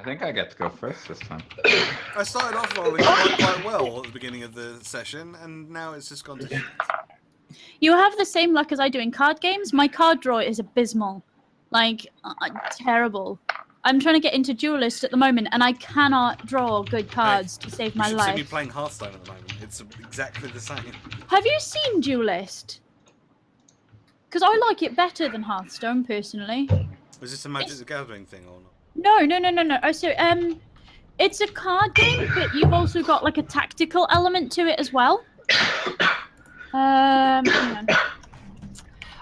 think I get to go first this time. I started off rolling quite well at the beginning of the session, and now it's just gone to shit. You have the same luck as I do in card games. My card draw is abysmal. Like, terrible. I'm trying to get into Duelist at the moment, and I cannot draw good cards to save my You should life. see me playing Hearthstone at the moment. It's exactly the same. Have you seen Duelist? Because I like it better than Hearthstone, personally. Was this a Magic the Gathering thing or not? No. Oh, so, it's a card game, but you've also got, like, a tactical element to it as well. Hang on.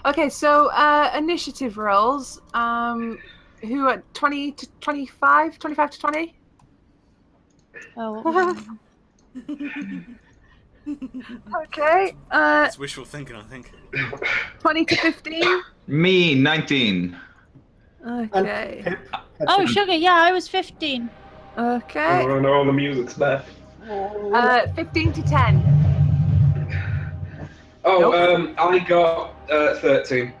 Okay, so initiative rolls. Who at 20 to 25? 25 to 20? Oh. Okay. It's wishful thinking, I think. 20 to 15? Me, 19. Okay. Oh, sugar, yeah, I was 15. Okay. Oh no, the music's back. 15 to 10. Oh, Nope. I got 13.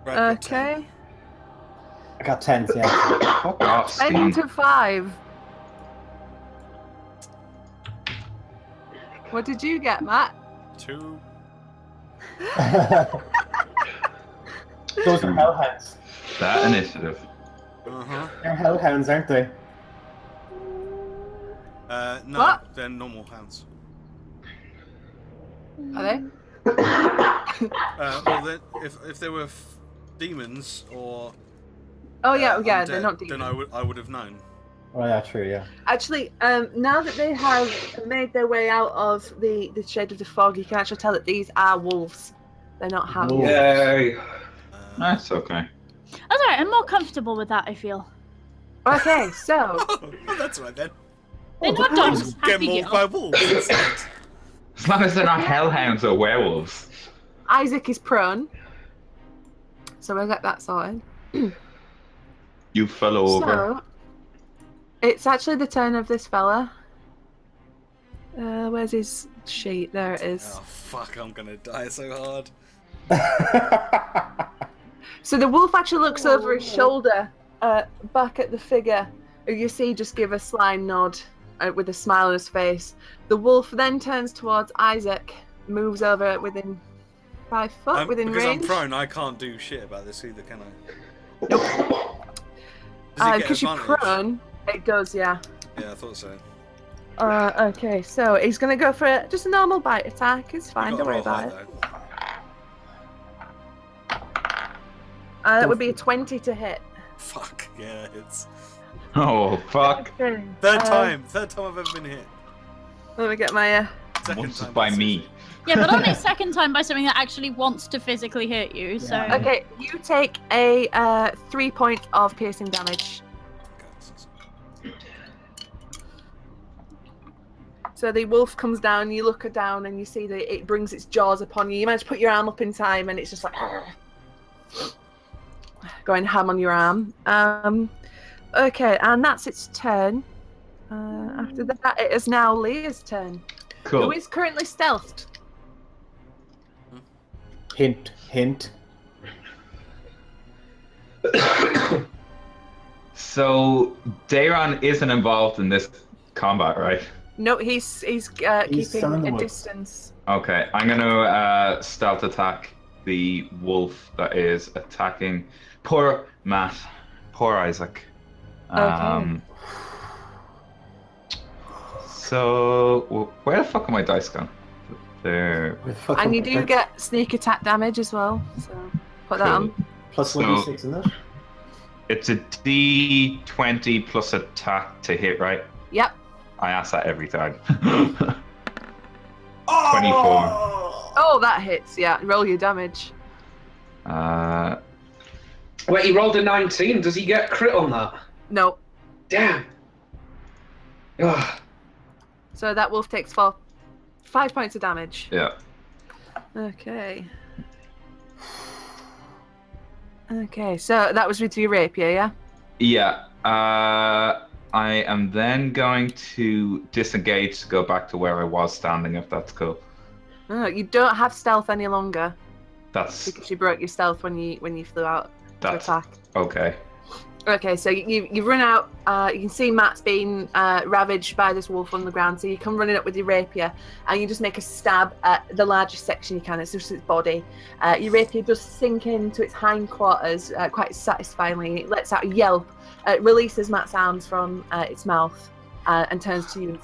Brad got 10. Okay. I got 10, yeah. Fuck off, 10 Steve. to 5. What did you get, Matt? 2. Those are hellhounds. That initiative. Uh-huh. They're hellhounds, aren't they? No, What? they're normal hounds. Are they? Well, if they were demons or Oh yeah, yeah, undead, they're not demons. then I would have known. Oh, yeah, true, yeah. Actually, now that they have made their way out of the shade of the fog, you can actually tell that these are wolves. They're not hounds. Wolves. Yay. That's okay. That's alright, I'm more comfortable with that, I feel. Okay, so Oh, that's right then. They're not dogs. Get Happy mauled girl. by wolves instead. As long as they're not hellhounds or werewolves. Isaac is prone. So we'll get that sorted. You fell over. So it's actually the turn of this fella. Where's his sheet? There it is. Oh fuck! I'm gonna die so hard. So the wolf actually looks over his shoulder, back at the figure, who you see just give a sly nod with a smile on his face. The wolf then turns towards Isaac, moves over within 5 foot, within because range. I'm prone, I can't do shit about this either, can I? Nope. Does it get Because you're advantage? prone, it does, yeah. Yeah, I thought so. Okay, so he's gonna go for just a normal bite attack. It's fine, You don't gotta worry roll about high, it. though. That would be a 20 to hit. Fuck yeah, it's Oh, fuck. Okay. third time I've ever been hit. Let me get my. Second Once time by this me. season. Yeah, but only second time by something that actually wants to physically hurt you, so... Yeah. Okay, you take a 3 point of piercing damage. So the wolf comes down, you look her down, and you see that it brings its jaws upon you. You manage to put your arm up in time, and it's just like going ham on your arm. Okay, and that's its turn. After that, it is now Leah's turn, who Cool. is currently stealthed. Hint, hint. So, Dayron isn't involved in this combat, right? No, he's keeping standing a with- distance. Okay, I'm gonna stealth attack the wolf that is attacking poor Matt, poor Isaac. So where the fuck are my dice gone? There. Where the fuck And am you I? do That's get sneak attack damage as well, so put that on. plus So- 1d6, isn't it? It's a D20 plus attack to hit, right? Yep. I ask that every time. 24. Oh, that hits, yeah. Roll your damage. Wait, he rolled a 19. Does he get crit on that? No. Damn. Ugh. So that wolf takes 5 points of damage. Yeah. Okay. Okay, so that was with your rapier, yeah? Yeah. I am then going to disengage to go back to where I was standing, if that's cool. Oh, you don't have stealth any longer That's because you broke your stealth when you flew out to that's attack. okay. Okay, so you run out. You can see Matt's being ravaged by this wolf on the ground. So you come running up with your rapier, and you just make a stab at the largest section you can. It's just its body. Your rapier does sink into its hindquarters quite satisfyingly. It lets out a yelp. It releases Matt's arms from its mouth and turns to you and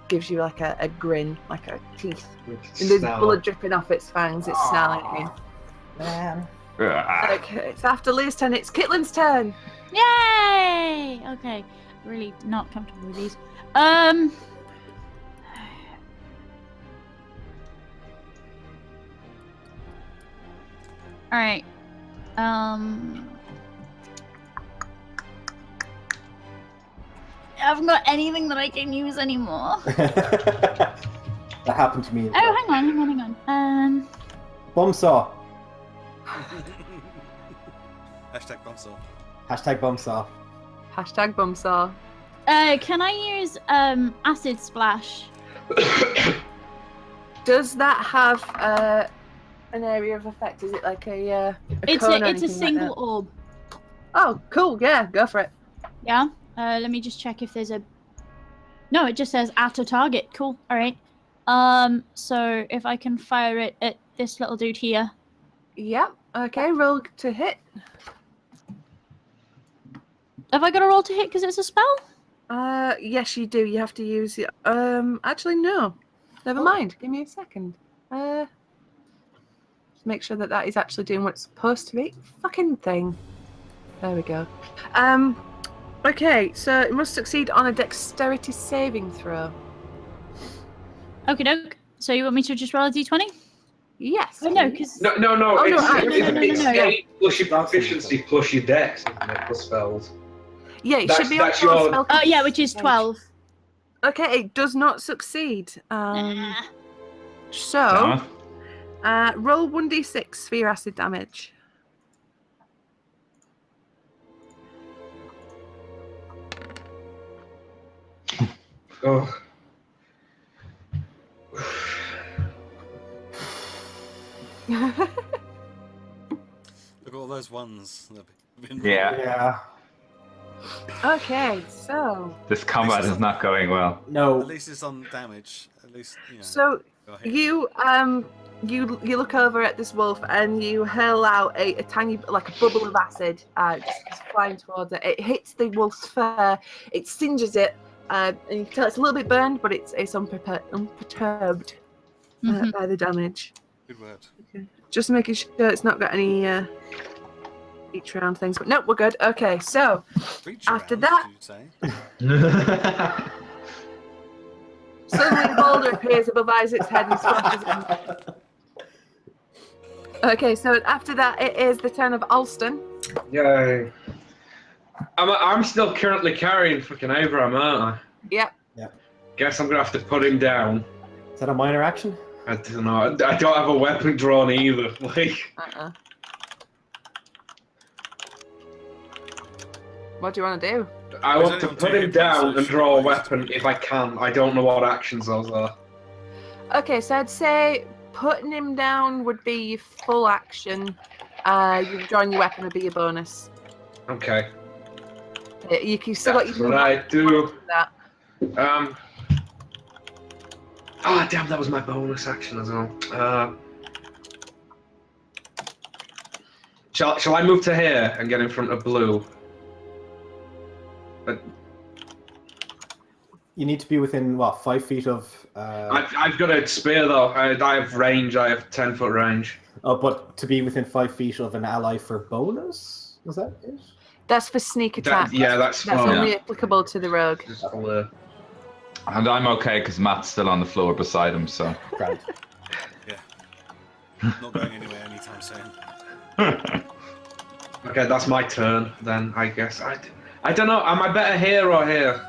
gives you like a grin, like a teeth. And there's blood dripping off its fangs. It's snarling at you. Man. Okay, so after Leah's turn, it's Kitlin's turn. Yay! Okay, really not comfortable with these. All right. I haven't got anything that I can use anymore. That happened to me. Oh, hang on. Bumsaw. Hashtag bumsaw. Hashtag bumsaw. Hashtag bumsaw. Can I use acid splash? Does that have an area of effect? Is it like a It's cone or a anything single like that? orb. Oh, cool. Yeah, go for it. Yeah. Let me just check if there's a. No, it just says at a target. Cool. All right. So if I can fire it at this little dude here. Yep. Okay, roll to hit. Have I got a roll to hit because it's a spell? Yes, you do. You have to use it. Actually, no. Never mind. Give me a second. Just make sure that is actually doing what it's supposed to be. Fucking thing. There we go. Okay, so it must succeed on a dexterity saving throw. Okie doke. So you want me to just roll a d20? Yes. Oh no, please. because No. Oh, no, It's no, yeah. 8 plus your proficiency plus your dex, isn't it? Plus spells. Yeah, it That's- should be on that's your your- spell. yeah, which is 12. Okay, it does not succeed. Nah. So, roll 1d6 for your acid damage. Oh. Look at all those ones. That have been Yeah. Yeah. Okay, so This combat is not going well. At No. least it's on damage. At least, you know. so go ahead. you look over at this wolf and you hurl out a tiny, like a bubble of acid, just flying towards it. It hits the wolf's fur, it singes it, and you can tell it's a little bit burned, but it's unperturbed by the damage. Good word. Just making sure it's not got any reach around things, but nope, we're good. Okay, so Reach After around, that- did you say? suddenly a boulder appears above Isaac's head and splashes him. Okay, so after that, it is the turn of Alston. Yay. I'm still currently carrying fucking Abraham, aren't I? Yep. Guess I'm gonna have to put him down. Is that a minor action? I don't know. I don't have a weapon drawn either. Like, What do you want to do? I There's want to only put two him hit down points, and so draw a should I weapon if I can. I don't know what actions those are. Okay, so I'd say putting him down would be your full action. You drawing your weapon would be your bonus. Okay. You can still That's got your what I do. that. Ah, damn, that was my bonus action as well. Shall I move to here and get in front of Blue? You need to be within, what, 5 feet of... I've got a spear though. I have range. I have 10-foot range. Oh, but to be within 5 feet of an ally for bonus? Is that it? That's for sneak attack. That's That's fine. only applicable to the rogue. Just, And I'm okay because Matt's still on the floor beside him, so. Grand. Not going anywhere anytime soon. okay, that's my turn then. I guess I don't know. Am I better here or here?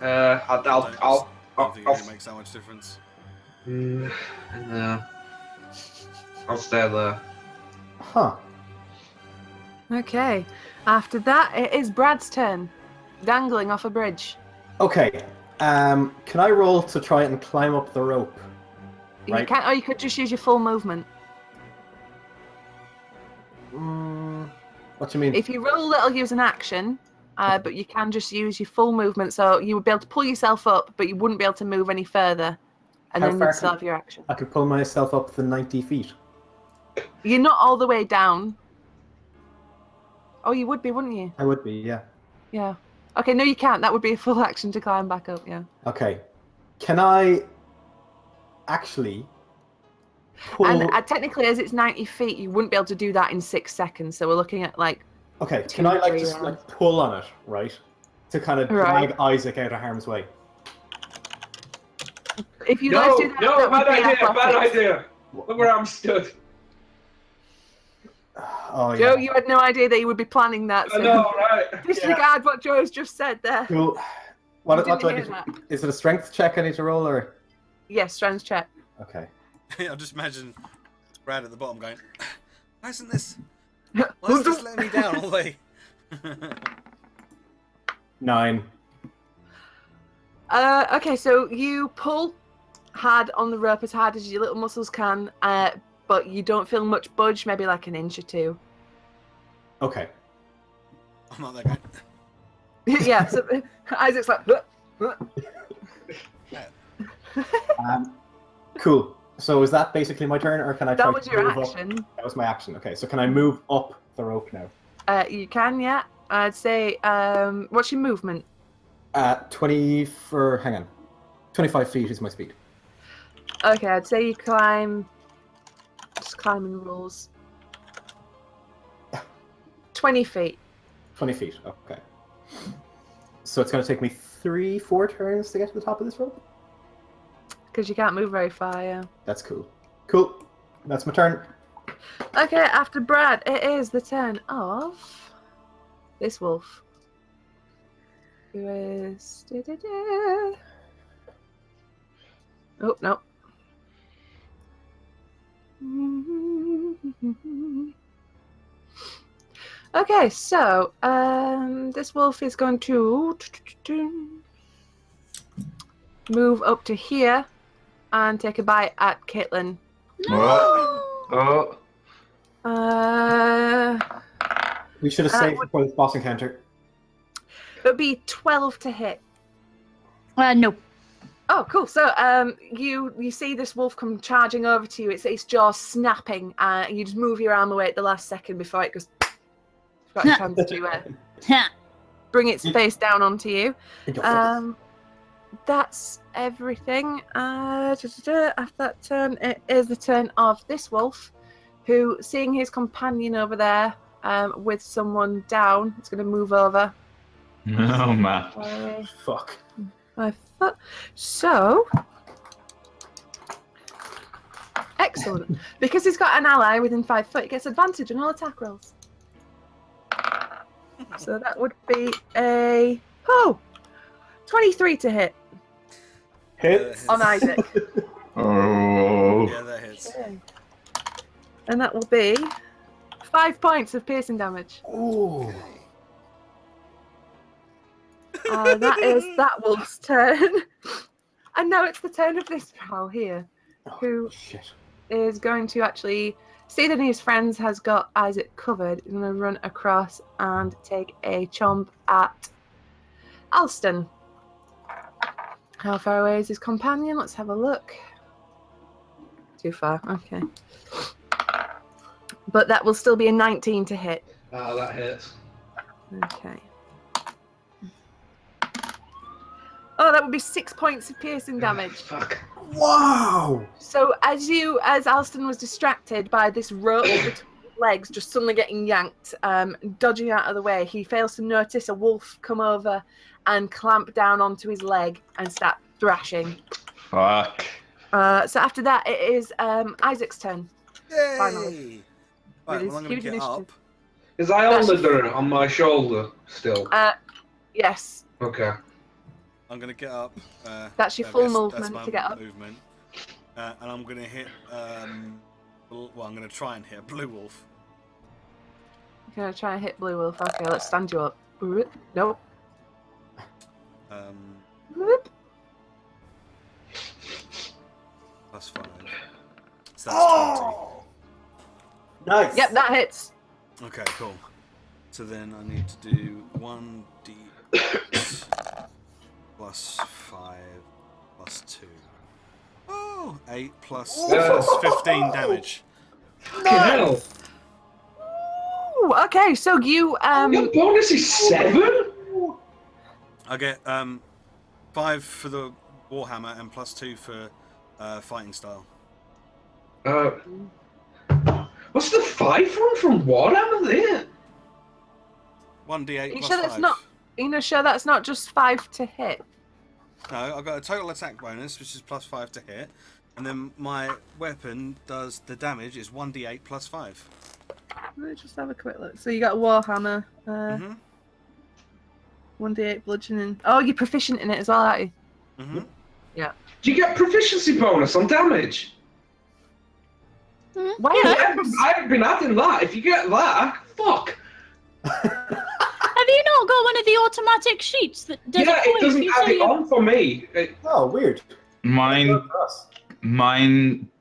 I don't think I'll it makes that much difference. no. I'll stay there. Huh. Okay. After that, it is Brad's turn. Dangling off a bridge. Okay. Can I roll to try and climb up the rope? You Right. can, or you could just use your full movement. What do you mean? If you roll, it'll use an action, but you can just use your full movement. So you would be able to pull yourself up, but you wouldn't be able to move any further. And How then far you'd still can- have your action. I could pull myself up to 90 feet. You're not all the way down. Oh, you would be, wouldn't you? I would be, yeah. Yeah. Okay, no, you can't. That would be a full action to climb back up, yeah. Okay. Can I actually pull... And technically, as it's 90 feet, you wouldn't be able to do that in 6 seconds. So we're looking at like... Okay, two, can I like 3 just rounds. like pull on it, right? To kind of Right. drag Isaac out of harm's way. If you guys No, do that, no, that would bad be idea, bad athletics. idea. Look where I'm stood. Oh, Joe, yeah. you had no idea that you would be planning that. I So know, right? disregard what Joe's just said there. Cool. What You do I didn't need hear to... that. Is it a strength check I need to roll, or... Yes, strength check. Okay. I'll just imagine Brad at the bottom going, why isn't this letting me down all the way? 9. Okay, so you pull hard on the rope as hard as your little muscles can, but you don't feel much budge, maybe like an inch or 2. Okay. I'm not that guy. Yeah, so Isaac's like... Cool. So is that basically my turn, or can I try That was to your move up? action. That was my action. Okay, so can I move up the rope now? You can, yeah. I'd say, what's your movement? 20 for... Hang on. 25 feet is my speed. Okay, I'd say you climb... Just climbing rules. 20 feet. 20 feet, okay. So it's going to take me 3-4 turns to get to the top of this rope? Because you can't move very far, yeah. That's cool. Cool. That's my turn. Okay, after Brad, it is the turn of this wolf. Who is... Oh, no. Okay, so this wolf is going to move up to here and take a bite at Caitlin. Oh. We should have saved before this boss encounter. It would be 12 to hit. No. Oh, cool. So you see this wolf come charging over to you. Its jaw snapping. You just move your arm away at the last second before it goes... Got a chance to bring its face down onto you. That's everything. After that turn, it is the turn of this wolf, who, seeing his companion over there with someone down, it's going to move over. Oh, man. Fuck. 5 foot. So, excellent. Because he's got an ally within 5 foot, he gets advantage on all attack rolls. So that would be a 23 to hit Hits. on Isaac. Oh. Yeah, that hits. Okay. And that will be 5 points of piercing damage. Ooh. That is that wolf's turn. And now it's the turn of this pal here, who Shit. is going to actually see that his friends has got Isaac covered. He's going to run across and take a chomp at Alston. How far away is his companion? Let's have a look. Too far, okay. But that will still be a 19 to hit. Oh, that hits. Okay. Oh, that would be 6 points of piercing damage. Fuck. Wow! So as Alston was distracted by this rope between his legs just suddenly getting yanked, dodging out of the way, he fails to notice a wolf come over and clamp down onto his leg and start thrashing. Fuck. So after that, it is Isaac's turn. Yay! Finally. Right, With well, I'm his going to huge get up. initiative. Is Islander on my shoulder still? Yes, Okay. I'm going to get up. that's your I full guess movement that's my to get up. movement. And I'm going to hit... I'm going to try and hit a blue wolf. I'm gonna try and hit Blue Wolf. Okay, let's stand you up. Nope. Whoop. Plus 5. So that's Nice. Yep, that hits. 20. Okay, cool. So then I need to do 1d8 plus 5 plus 2. Oh, 8 plus 15 damage. Fucking hell. Ooh, okay, so you Your bonus is 7? I get 5 for the Warhammer and plus 2 for fighting style. What's the 5 one from Warhammer there? 1d8 you plus sure 5. that's not sure that's not just 5 to hit? No, I've got a total attack bonus, which is plus 5 to hit. And then my weapon does the damage is 1d8 plus 5. Let me just have a quick look. So you got a Warhammer, Mm-hmm. 1d8 bludgeoning. Oh, you're proficient in it as well, aren't you? Mm-hmm. Do you get proficiency bonus on damage? Why? I haven't been adding that. If you get that, fuck. Have you not got one of the automatic sheets that does Yeah, it for it doesn't you? add it on for me. Oh, weird. Mine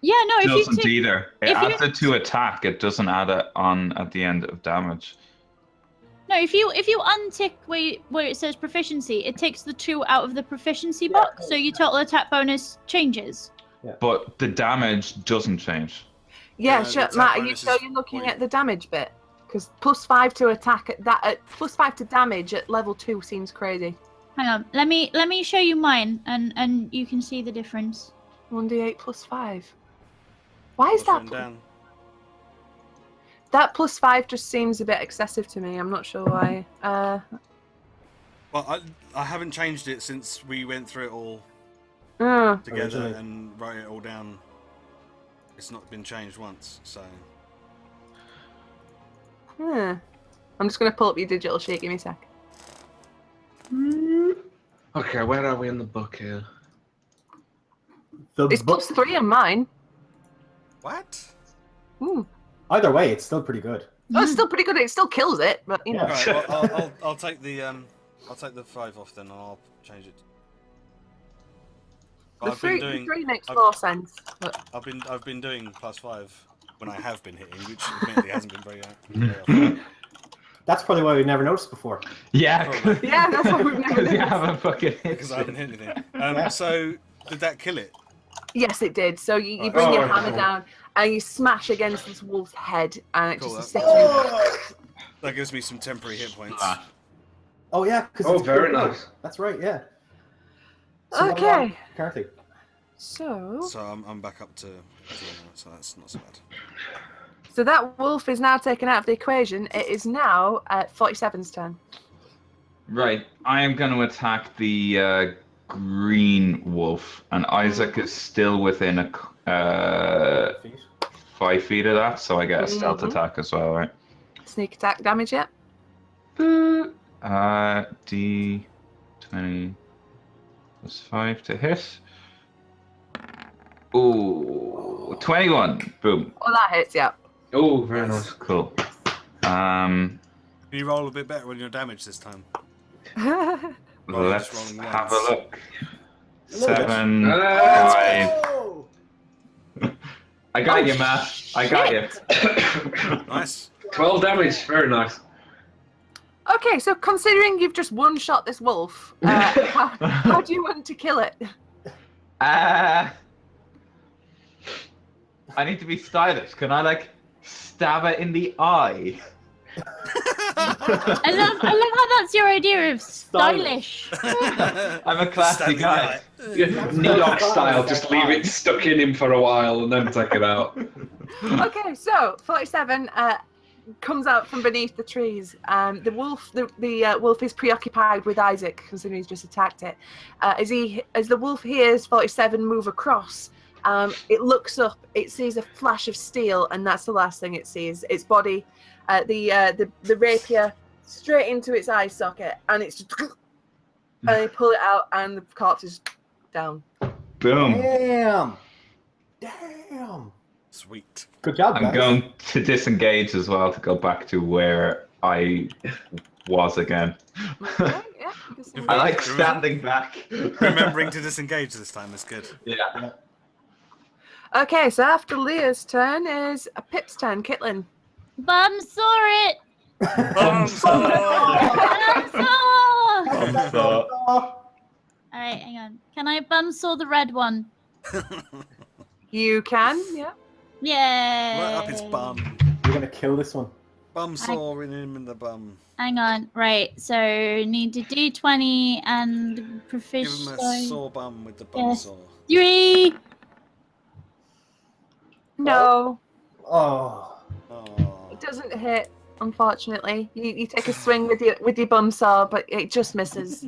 Yeah, no, if you doesn't take... either. It if you- adds it to attack. It doesn't add it on at the end of damage. No, if you untick where it says proficiency, it takes the 2 out of the proficiency box, so your total attack bonus changes. But the damage doesn't change. Yeah, Yeah, sure. the Matt, attack are you bonus sure is you're looking what you- at the damage bit? Because plus 5 to attack at plus 5 to damage at level 2 seems crazy. Hang on, let me show you mine, and you can see the difference. 1d8 plus 5. Why is What's that? written down? That plus 5 just seems a bit excessive to me. I'm not sure why. Well, I haven't changed it since we went through it all together Originally. and wrote it all down. It's not been changed once, so... I'm just gonna pull up your digital sheet. Give me a sec. Okay, where are we in the book here? The It's book, plus 3 on mine. What? Ooh. either way, it's still pretty good. Oh, it's still pretty good. It still kills it, but you know. Yeah. Right, well, I'll take the 5 off then, and I'll change it. But The I've been 3 makes I've- more sense. But I've been doing plus 5 when I have been hitting, which admittedly hasn't been very often. That's probably why we never noticed before. Yeah. Probably. yeah, that's what we've never Because you done. haven't fucking hit Because I haven't hit anything. So did that kill it? Yes, it did. So you Right. bring your Oh, hammer cool. down and you smash against this wolf's head, and it Cool, just that- essentially. That gives me some temporary hit points. Oh yeah, because Oh, it's very pretty good. nice. That's right. Yeah. So what Okay. about currently? So So I'm back up to 2 now, so that's not so bad. So that wolf is now taken out of the equation. It is now at 47's turn. Right, I am going to attack the green wolf, and Isaac is still within a Feet. 5 feet of that, so I get a stealth Mhm. attack as well, right? Sneak attack damage yet? D20 plus 5 to hit. Ooh, 21. Boom. Oh, that hits, yeah. Oh, very nice. Cool. Can you roll a bit better on your damage this time? Rather than Let's just rolling have a ones. look. little bit. 7, Let's 5. Oh! I got you, Matt. I got you. Nice. 12 damage, very nice. Okay, so considering you've just one-shot this wolf, how do you want to kill it? I need to be stylish. Can I stab it in the eye? I love how that's your idea of stylish. I'm a classy guy. Neok style, just leave it stuck in him for a while and then take it out. Okay, so 47 comes out from beneath the trees. The wolf is preoccupied with Isaac, considering he's just attacked it. As the wolf hears 47 move across, it looks up. It sees a flash of steel, and that's the last thing it sees. Its body, the rapier, straight into its eye socket, and it's just, and they pull it out, and the corpse is down. Boom. Damn. Sweet. Good job, I'm guys. going to disengage as well to go back to where I was again. Okay, yeah, I like standing back. Remembering to disengage this time is good. Yeah. Okay, so after Leah's turn is Pip's turn. Kitlin. Bum saw it. Bumsaw! Alright, hang on. Can I bumsaw the red one? You can, yeah. Yay! Right up his bum. You're gonna kill this one. Bum sawing him in the bum. Hang on. Right, so need a D20 and Give him a proficiency. sore bum with the bum Yes. saw. 3! No, Oh. Oh. it doesn't hit. Unfortunately, you take a swing with your bum saw, but it just misses.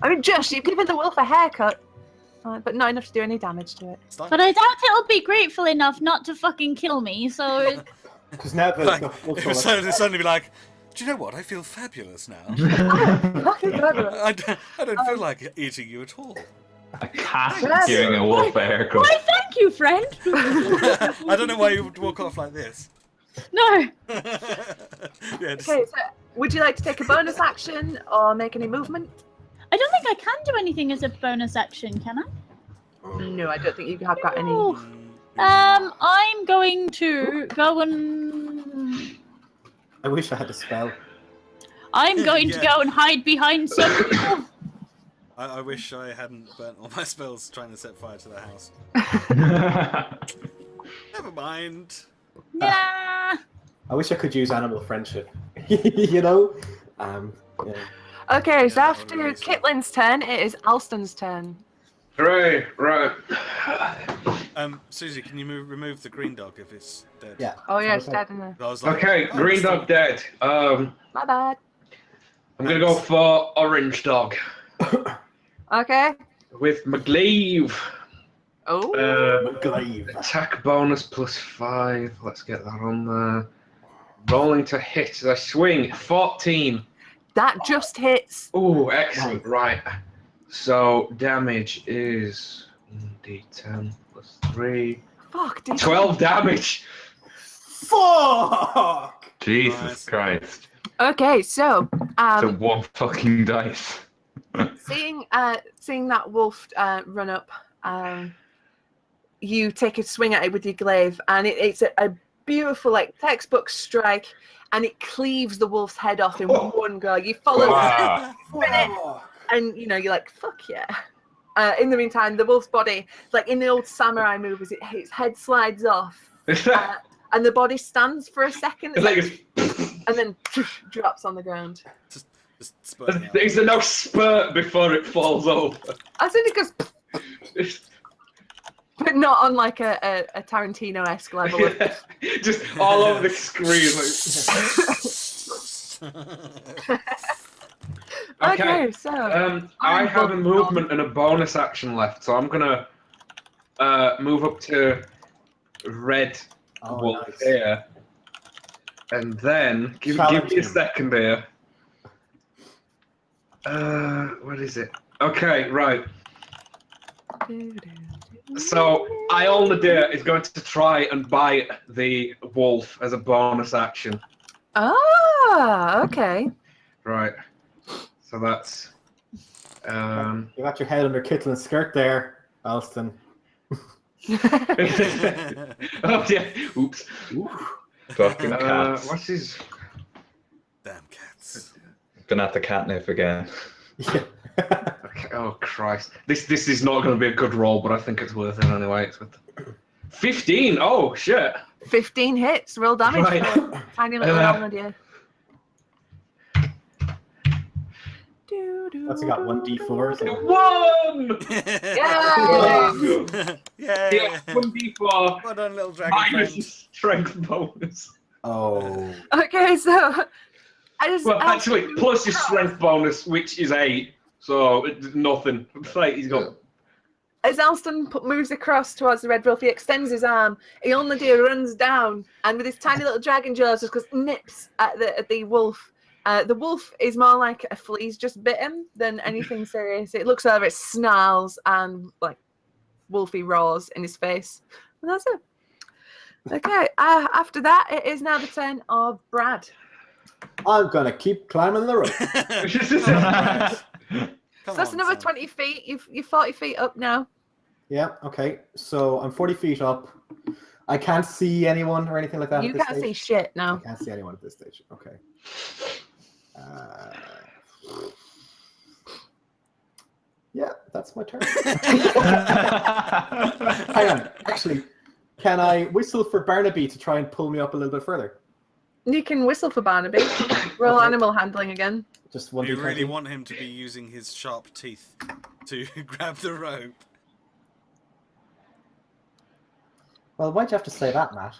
I mean, Josh, you've given the wolf a haircut, but not enough to do any damage to it. It's like- But I doubt it'll be grateful enough not to fucking kill me, so... Because now the, Like, the wolf it will would suddenly be like, do you know what? I feel fabulous now. Fucking fabulous. I don't feel like eating you at all. A cat Yes. giving a wolf a haircut. Why, thank you, friend! I don't know why you would walk off like this. No! Yeah, just, Okay, so would you like to take a bonus action or make any movement? I don't think I can do anything as a bonus action, can I? No, I don't think you have got any. Oh. I'm going to go and... I wish I had a spell. I'm going to Yeah. go and hide behind some... I wish I hadn't burnt all my spells trying to set fire to the house. Never mind. Nah. I wish I could use animal friendship. You know? Yeah. Okay, so Yeah, that after would really suck. Kitlin's turn, it is Alston's turn. Hooray, right. Susie, can you remove the green dog if it's dead? Yeah. Oh yeah, it's Okay. dead, isn't it? I was like, Okay, oh, green it's dog dead. My bad. I'm gonna go for orange dog Okay. with McGleave. Oh. Glaive. Attack bonus +5. Let's get that on there. Rolling to hit as I swing. 14. That just hits. Oh, excellent. Right. So damage is 1d10 +3. Fuck, dude. 12 damage. Fuck! Jesus Nice. Christ. Okay, so So one fucking dice. seeing that wolf run up, you take a swing at it with your glaive, and it's a beautiful, like, textbook strike, and it cleaves the wolf's head off in one go. You follow Wow. Fuck! and you're like, fuck yeah. In the meantime, the wolf's body, like in the old samurai movies, its head slides off, and the body stands for a second, It's like and then drops on the ground. Just spurting out. there's no spurt before it falls over. As in it goes, but not on like a Tarantino-esque level. Just all over the screen. Like... Okay, so I have a movement and a bonus action left, so I'm gonna move up to red wolf nice. here, and then give Challenge me a him. second here. What is it? Okay, right. So Iolnadir is going to try and bite the wolf as a bonus action. Ah, okay. Right. So that's You got your head under Kitlin's skirt there, Alston. oh yeah. Oops. Fucking cats. What's his? Damn cats. Gonna have to catnip again. Yeah. Okay. Oh Christ. This is not going to be a good roll, but I think it's worth it anyway. It's with 15. Oh shit. 15 hits, real damage Right. for a tiny little Iolnadir. That's got 1d4. So. One. Yeah. Yeah. 1d4 Well done, little dragon minus friend. strength bonus. Oh. Okay, so Well, actually, plus your strength bonus, which is 8. So it's nothing. Like he's got. As Alston moves across towards the red wolf, he extends his arm. Iolnadir runs down, and with his tiny little dragon jaws, just goes nips at the wolf. The wolf is more like a flea's just bit him than anything serious. It looks over, it snarls, and like wolfy roars in his face. And that's it. Okay, after that, it is now the turn of Brad. I'm gonna keep climbing the rope. Come So that's on, another son. 20 feet. You're 40 feet up now. Yeah, okay. So I'm 40 feet up. I can't see anyone or anything like that. You at this can't stage? see shit I now. can't see anyone at this stage. Okay. Yeah, that's my turn. Hang on. Actually, can I whistle for Barnaby to try and pull me up a little bit further? You can whistle for Barnaby. Roll Okay. animal handling again. Just Do one. you really want him to be using his sharp teeth to grab the rope? Well, why'd you have to say that, Matt?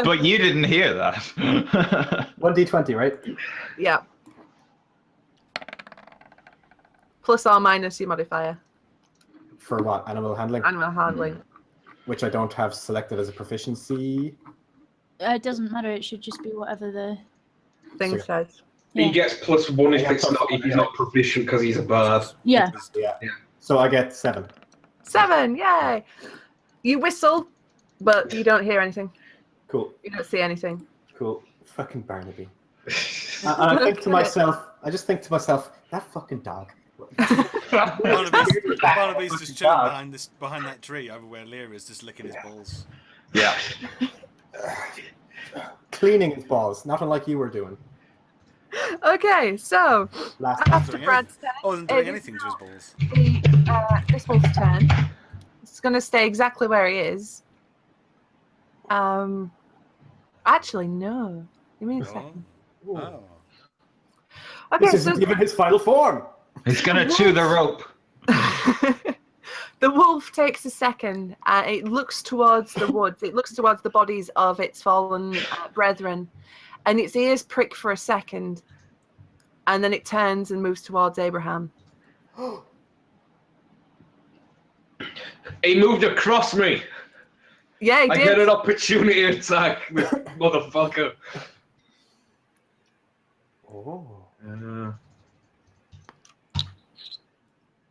But you didn't hear that. 1d20, right? Yeah. Plus or minus your modifier. For what? Animal handling? Animal handling. Which I don't have selected as a proficiency. It doesn't matter. It should just be whatever the. Thing So- says. Yeah. He gets +1 if Yeah, it's not if he's yeah. not proficient because he's a bird. Yeah. Yeah. So I get 7. 7, yay! You whistle, but you don't hear anything. Cool. You don't see anything. Cool. Fucking Barnaby. And I think to myself, that fucking dog. Barnaby's just chilling behind that tree over where Lear is, just licking his balls. Yeah. Cleaning his balls, not unlike you were doing Okay, so last time. after Brad's turn, Oh, isn't doing it anything is to his balls. this wolf's turn. It's going to stay exactly where he is. Actually, no. Give me a second. Oh. Okay, This so isn't even his final form. He's gonna chew the rope. the wolf takes a second. It looks towards the woods. It looks towards the bodies of its fallen brethren, and its ears prick for a second, and then it turns and moves towards Abraham. He moved across me. Yeah, he I did. get an opportunity attack, this motherfucker. Oh.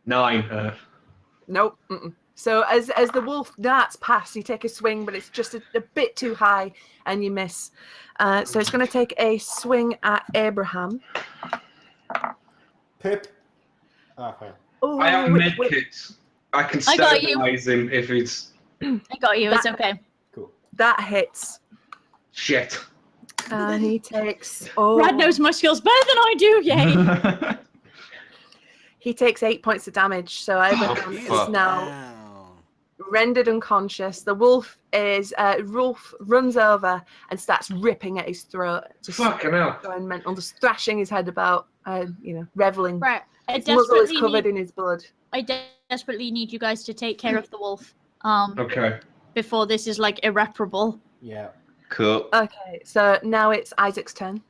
9. Nope. Mm-mm. So as the wolf darts past, you take a swing, but it's just a bit too high, and you miss. So it's going to take a swing at Abraham. Pip. Okay. Oh, I have which- medkits. I can I got you. stabilize him if it's I got you. It's okay. Cool. that hits. shit. And he takes. Oh, Brad knows my skills better than I do. Yay! He takes 8 points of damage. So Abraham is fuck. now Wow. rendered unconscious. The wolf is. Rolf runs over and starts ripping at his throat, just Fucking hell. going mental, just thrashing his head about. Reveling. Right. I His muzzle is desperately covered need. in his blood. I desperately need you guys to take care of the wolf. Okay. Before this is like irreparable. Yeah. Cool. Okay, so now it's Isaac's turn.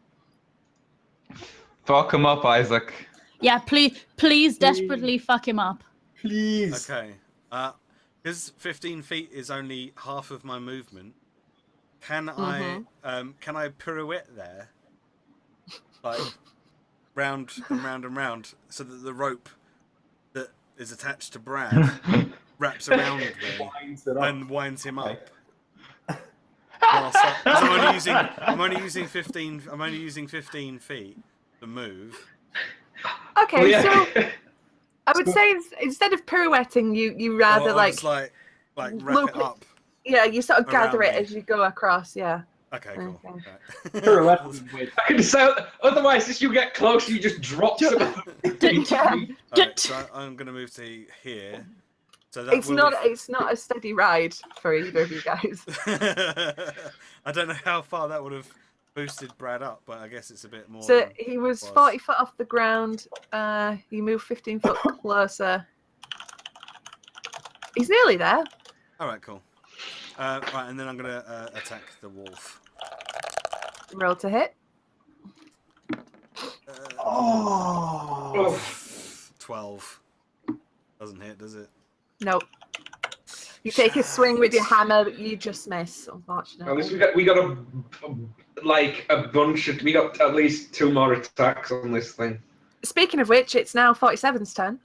Fuck him up, Isaac. Yeah, please, desperately fuck him up. Please. Okay. Because 15 feet is only half of my movement. Can I pirouette there, like round and round and round, so that the rope that is attached to Brad wraps around me Winds it up. and winds him Okay. up? Whilst I'm only using 15. I'm only using 15 feet to move. Okay, Well, yeah. so I would say instead of pirouetting, you rather Or like just like wrap loop it it up. yeah, you sort of gather around it me. as you go across. Yeah. Okay, cool. Okay. Right. Pirouette. I can decide. Otherwise, as you get closer, you just drop some. Alright, so I'm gonna move to here. So that It's will not a steady ride for either of you guys. I don't know how far that would have boosted Brad up, but I guess it's a bit more. So than he was it 40 foot off the ground. You move 15 foot closer. He's nearly there. All right, cool. Right, and then I'm gonna attack the wolf. Roll to hit. Oh. 12 doesn't hit, does it? Nope. You take a swing with your hammer, but you just miss, At unfortunately. least we got a bunch of. We got at least 2 more attacks on this thing. Speaking of which, it's now 47's turn.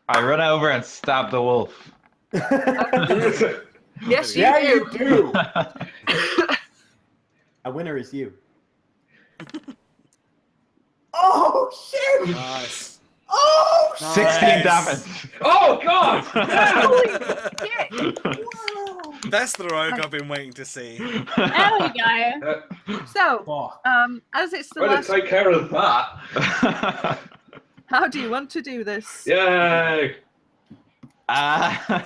I run over and stab the wolf. Yes, Yeah, you you do. do. A winner is you. Oh shit! Nice. Oh Nice. 16 damage. Oh God! Holy shit. Wow. That's the rogue I've been waiting to see. There we go. So, Oh, as it's the Way to last, take care of that. how do you want to do this? Yay! I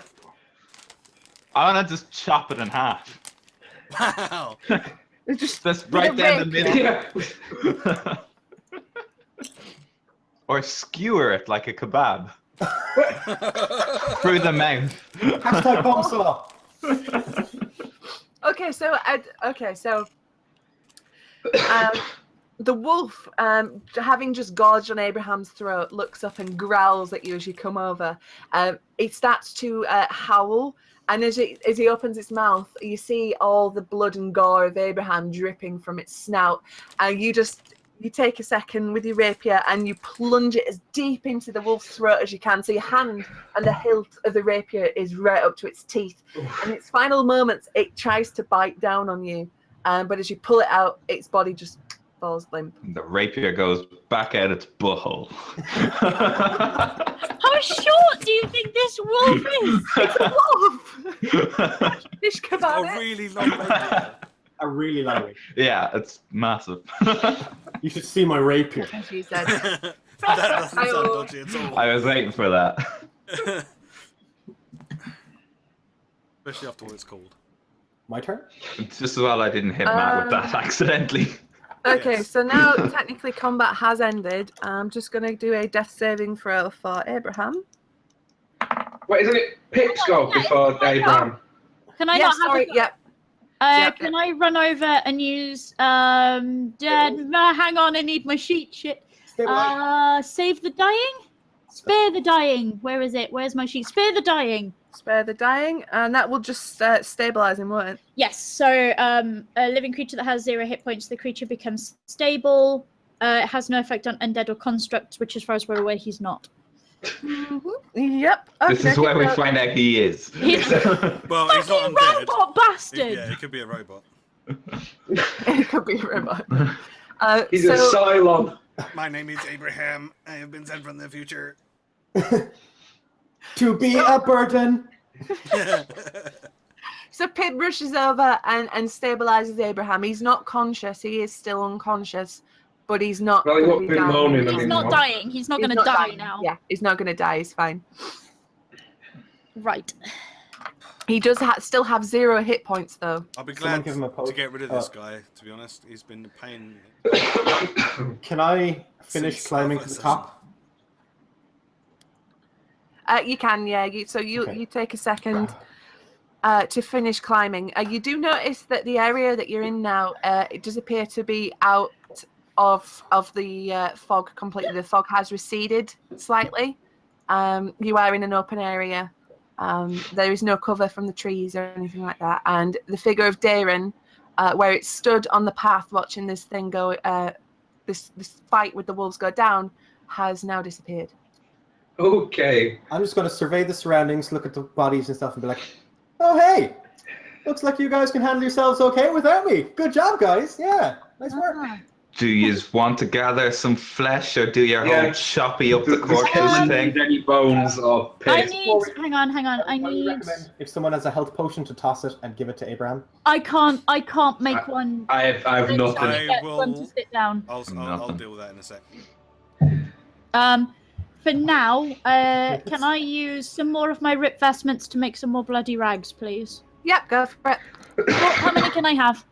want to just chop it in half. Wow. Just Just with right a down the rapier. middle. Or skewer it like a kebab. Through the mouth. hashtag bomb saw. Okay, so the wolf, having just gorged on Abraham's throat, looks up and growls at you as you come over. It starts to howl, and as he opens its mouth, you see all the blood and gore of Abraham dripping from its snout, and you take a second with your rapier and you plunge it as deep into the wolf's throat as you can. So your hand and the hilt of the rapier is right up to its teeth. In its final moments, it tries to bite down on you. But as you pull it out, its body just falls limp. The rapier goes back out its butthole. How short do you think this wolf is? It's a wolf! Fish A kebab it. really long rapier. I really like it. Yeah, it's massive. You should see my rapier. As she said. That doesn't sound dodgy at all. I was waiting for that. Especially after what it's called. My turn? It's just as well I didn't hit Matt with that accidentally. Okay, Yes. so now technically combat has ended. I'm just going to do a death saving throw for Abraham. Wait, isn't it Pip's go before Abraham? Can I Yeah, not have sorry, a yep. Can I run over and use hang on, I need my sheet. Shit. Save the dying? Spare the dying. Where is it? Where's my sheet? Spare the dying. Spare the dying, and that will just stabilize him, won't it? Yes. So a living creature that has 0 hit points, the creature becomes stable. It has no effect on undead or constructs, which as far as we're aware, he's not. Yep. Okay, This is where we so- find out he is. He's Well, he's not fucking undead. robot bastard. Yeah, he could be a robot. It could be a robot. He's a Cylon. My name is Abraham. I have been sent from the future. To be a burden. So Pip rushes over and stabilizes Abraham. He's not conscious. He is still unconscious, but he's not. Well, he gonna won't be be dying. moaning He's anymore. not dying. He's not He's going to die dying. now. Yeah, he's not going to die. He's fine. Right. He does still have 0 hit points, though. I'll be Someone glad give him a to poke. get rid of this guy, to be honest. He's been a pain. Can I finish Since climbing our to the first top? You can, yeah. You Okay. take a second to finish climbing. You do notice that the area that you're in now, it does appear to be out of the fog completely. The fog has receded slightly. You are in an open area. There is no cover from the trees or anything like that. And the figure of Darren, where it stood on the path watching this thing go, this fight with the wolves go down, has now disappeared. Okay. I'm just going to survey the surroundings, look at the bodies and stuff, and be like, "Oh, hey, looks like you guys can handle yourselves okay without me. Good job, guys. Yeah, nice work." Do you want to gather some flesh, or do your Yeah. whole choppy up the Does corpses anyone thing? need any bones or I pits? need. Hang on. I I would need. recommend if someone has a health potion to toss it and give it to Abraham. I can't make one. I have nothing. I Get one to will- sit down. I'll Nothing. deal with that in a sec. For now, can I use some more of my ripped vestments to make some more bloody rags, please? Yep, go for it. How many can I have?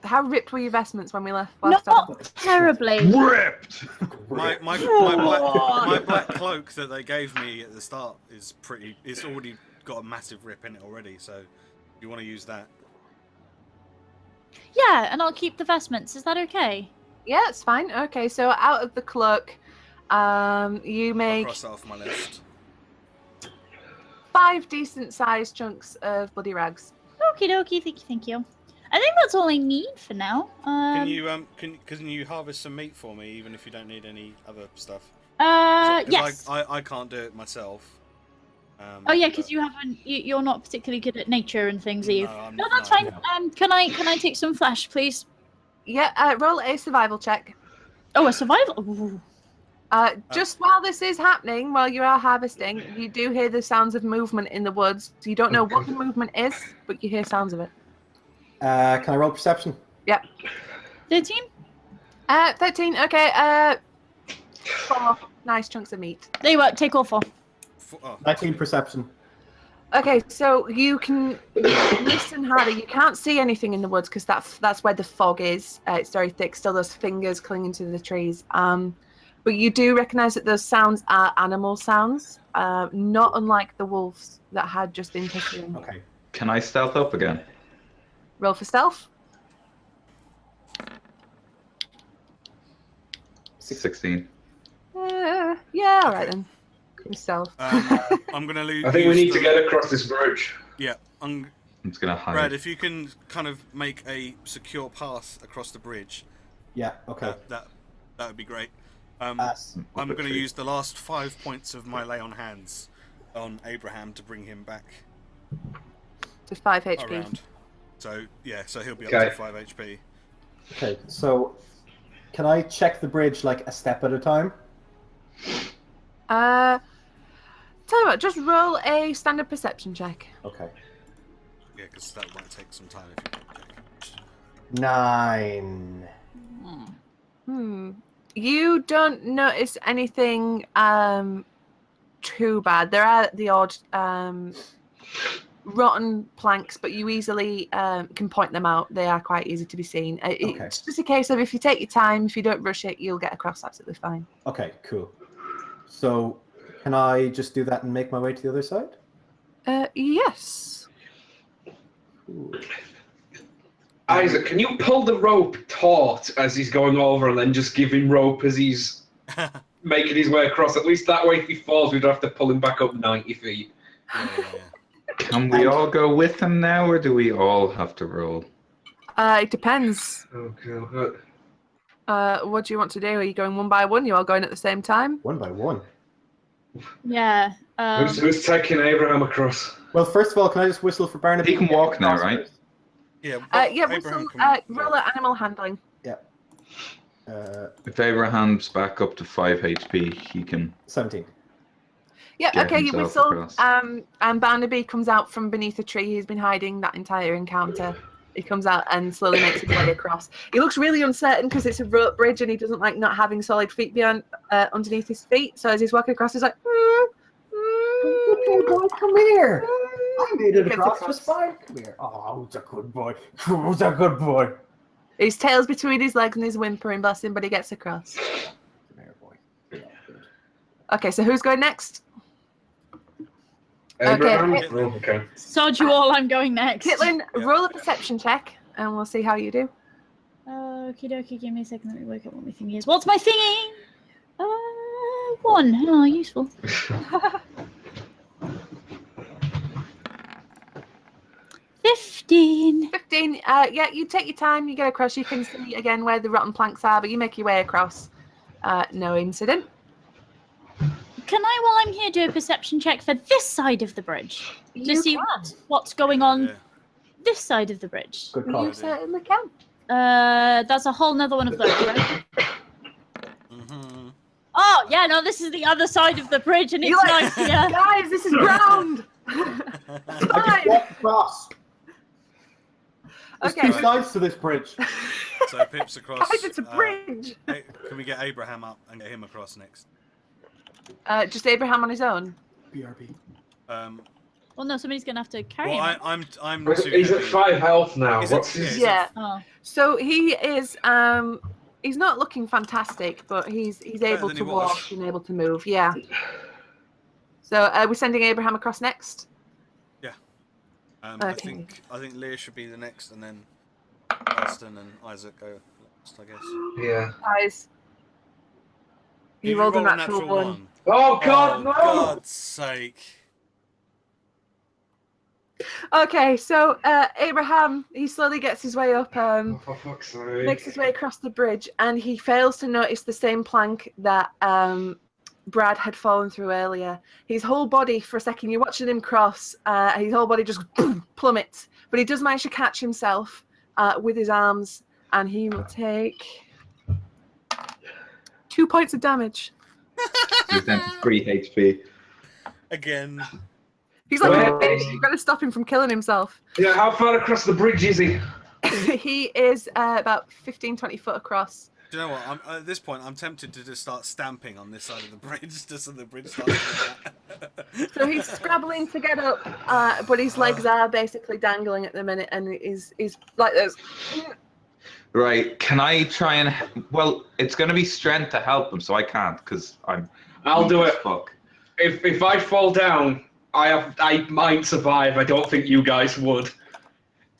How ripped were your vestments when we left last time? Not terribly. Ripped! My black cloak that they gave me at the start is pretty. It's already got a massive rip in it already. So, you want to use that? Yeah, and I'll keep the vestments. Is that okay? Yeah, it's fine. Okay, so out of the cloak, you I'll make cross that off my list. 5 decent-sized chunks of bloody rags. Okie dokie. Thank you. I think that's all I need for now. Can you harvest some meat for me, even if you don't need any other stuff? 'Cause Yes. I can't do it myself. Oh yeah, because you haven't. You're not particularly good at nature and things, are you? No, I'm No, not, that's no. fine. Can I take some flesh, please? Yeah, roll a survival check. Oh, a survival. Ooh. Just while this is happening, while you are harvesting, you do hear the sounds of movement in the woods. So you don't know what the movement is, but you hear sounds of it. Can I roll perception? Yep. 13? 13. Okay. 4 nice chunks of meat. There you are. Take all 4. 19 perception. Okay, so you can listen harder. You can't see anything in the woods because that's where the fog is. It's very thick. Still, those fingers clinging to the trees. But you do recognize that those sounds are animal sounds, not unlike the wolves that had just been pursuing. Okay. Can I stealth up again? Roll for stealth. 16. Yeah, all right then. With stealth. I'm gonna lose. I think we need to get across this bridge. Yeah, I'm just gonna hide. Brad, if you can kind of make a secure path across the bridge, Yeah, okay. that would be great. I'm Up a gonna tree. use the last 5 points of my lay on hands on Abraham to bring him back To 5 HP. around. So yeah, so he'll be up Okay. to 5 HP. Okay, so can I check the bridge like a step at a time? Tell you what, just roll a standard perception check. Okay. Yeah, because that might take some time if you don't check. 9. You don't notice anything too bad. There are the odd rotten planks, but you easily can point them out. They are quite easy to be seen. It's just a case of if you take your time, if you don't rush it, you'll get across absolutely fine. Okay, cool. So can I just do that and make my way to the other side? Yes. Ooh. Isaac, can you pull the rope taut as he's going over and then just give him rope as he's making his way across? At least that way if he falls, we'd have to pull him back up 90 feet. Yeah. Can we all go with him now, or do we all have to roll? It depends. Okay. What do you want to do? Are you going one by one? You all going at the same time? One by one. Yeah. Who's taking Abraham across? Well, first of all, can I just whistle for Barnaby? He can walk now, right? Yeah. Yeah, Abraham roll at animal handling. If Abraham's back up to 5 HP, he can. 17. Yeah, Get okay, you himself whistle, across. and Barnaby comes out from beneath a tree. He's been hiding that entire encounter. He comes out and slowly makes his way across. He looks really uncertain because it's a rope bridge and he doesn't like not having solid feet beyond underneath his feet. So as he's walking across, he's like, Okay, boy, come here. I made it Gets across across. just fine. Come here. Oh, who's a good boy? Who's a good boy? His tail's between his legs and he's whimpering, bless him, but he gets across. Come here, boy. Yeah, good. Okay, so who's going next? Abraham? Okay. Oh, okay. Sod you all, I'm going next. Kitlin, Yeah. roll a perception check and we'll see how you do. Okie dokie, give me a second, let me work out what my thingy is. What's my thingy? 1. Oh, useful. 15. 15. Yeah, you take your time, you get across, you can see again where the rotten planks are, but you make your way across. No incident. Can I, while I'm here, do a perception check for this side of the bridge? To You see can. what's going on Yeah. this side of the bridge? Good call. You certainly can. That's a whole nother one of those, right? Mm-hmm. Oh, yeah, no, this is the other side of the bridge, and You it's like, nice here. guys, this is ground. I just Fine. walked across. There's Okay. two sides to this bridge. So Pip's across. Guys, it's a bridge. Can we get Abraham up and get him across next? Just Abraham on his own. BRB. Well, no, somebody's going to have to carry Well, him. I'm too He's at heavy. 5 health now. Is it- What's his... Yeah. Oh. So he is. He's not looking fantastic, but he's able than to he was. walk and able to move. Yeah. So we're sending Abraham across next. I Okay. think Leah should be the next, and then Alston and Isaac go next, I guess. Yeah. Guys. You Did rolled a roll natural one. Oh, God, Oh, no! God's sake. Okay, so Abraham, he slowly gets his way up, Oh, for fuck's sake. makes his way across the bridge, and he fails to notice the same plank that Brad had fallen through earlier. His whole body, for a second, you're watching him cross, his whole body just plummets, but he does manage to catch himself with his arms, and he will take 2 points of damage. He's down to 3 HP. Again. He's like, Where- you've got to stop him from killing himself. Yeah, how far across the bridge is he? He is about 15, 20 foot across. Do you know what? At this point, I'm tempted to just start stamping on this side of the bridge, just so the bridge starts doing that. So he's scrabbling to get up, but his legs are basically dangling at the minute, and he's like this. Right, can I try and... Well, it's going to be strength to help him, so I can't, because I'm... I'll do weak as it. Fuck. If I fall down, I might survive. I don't think you guys would.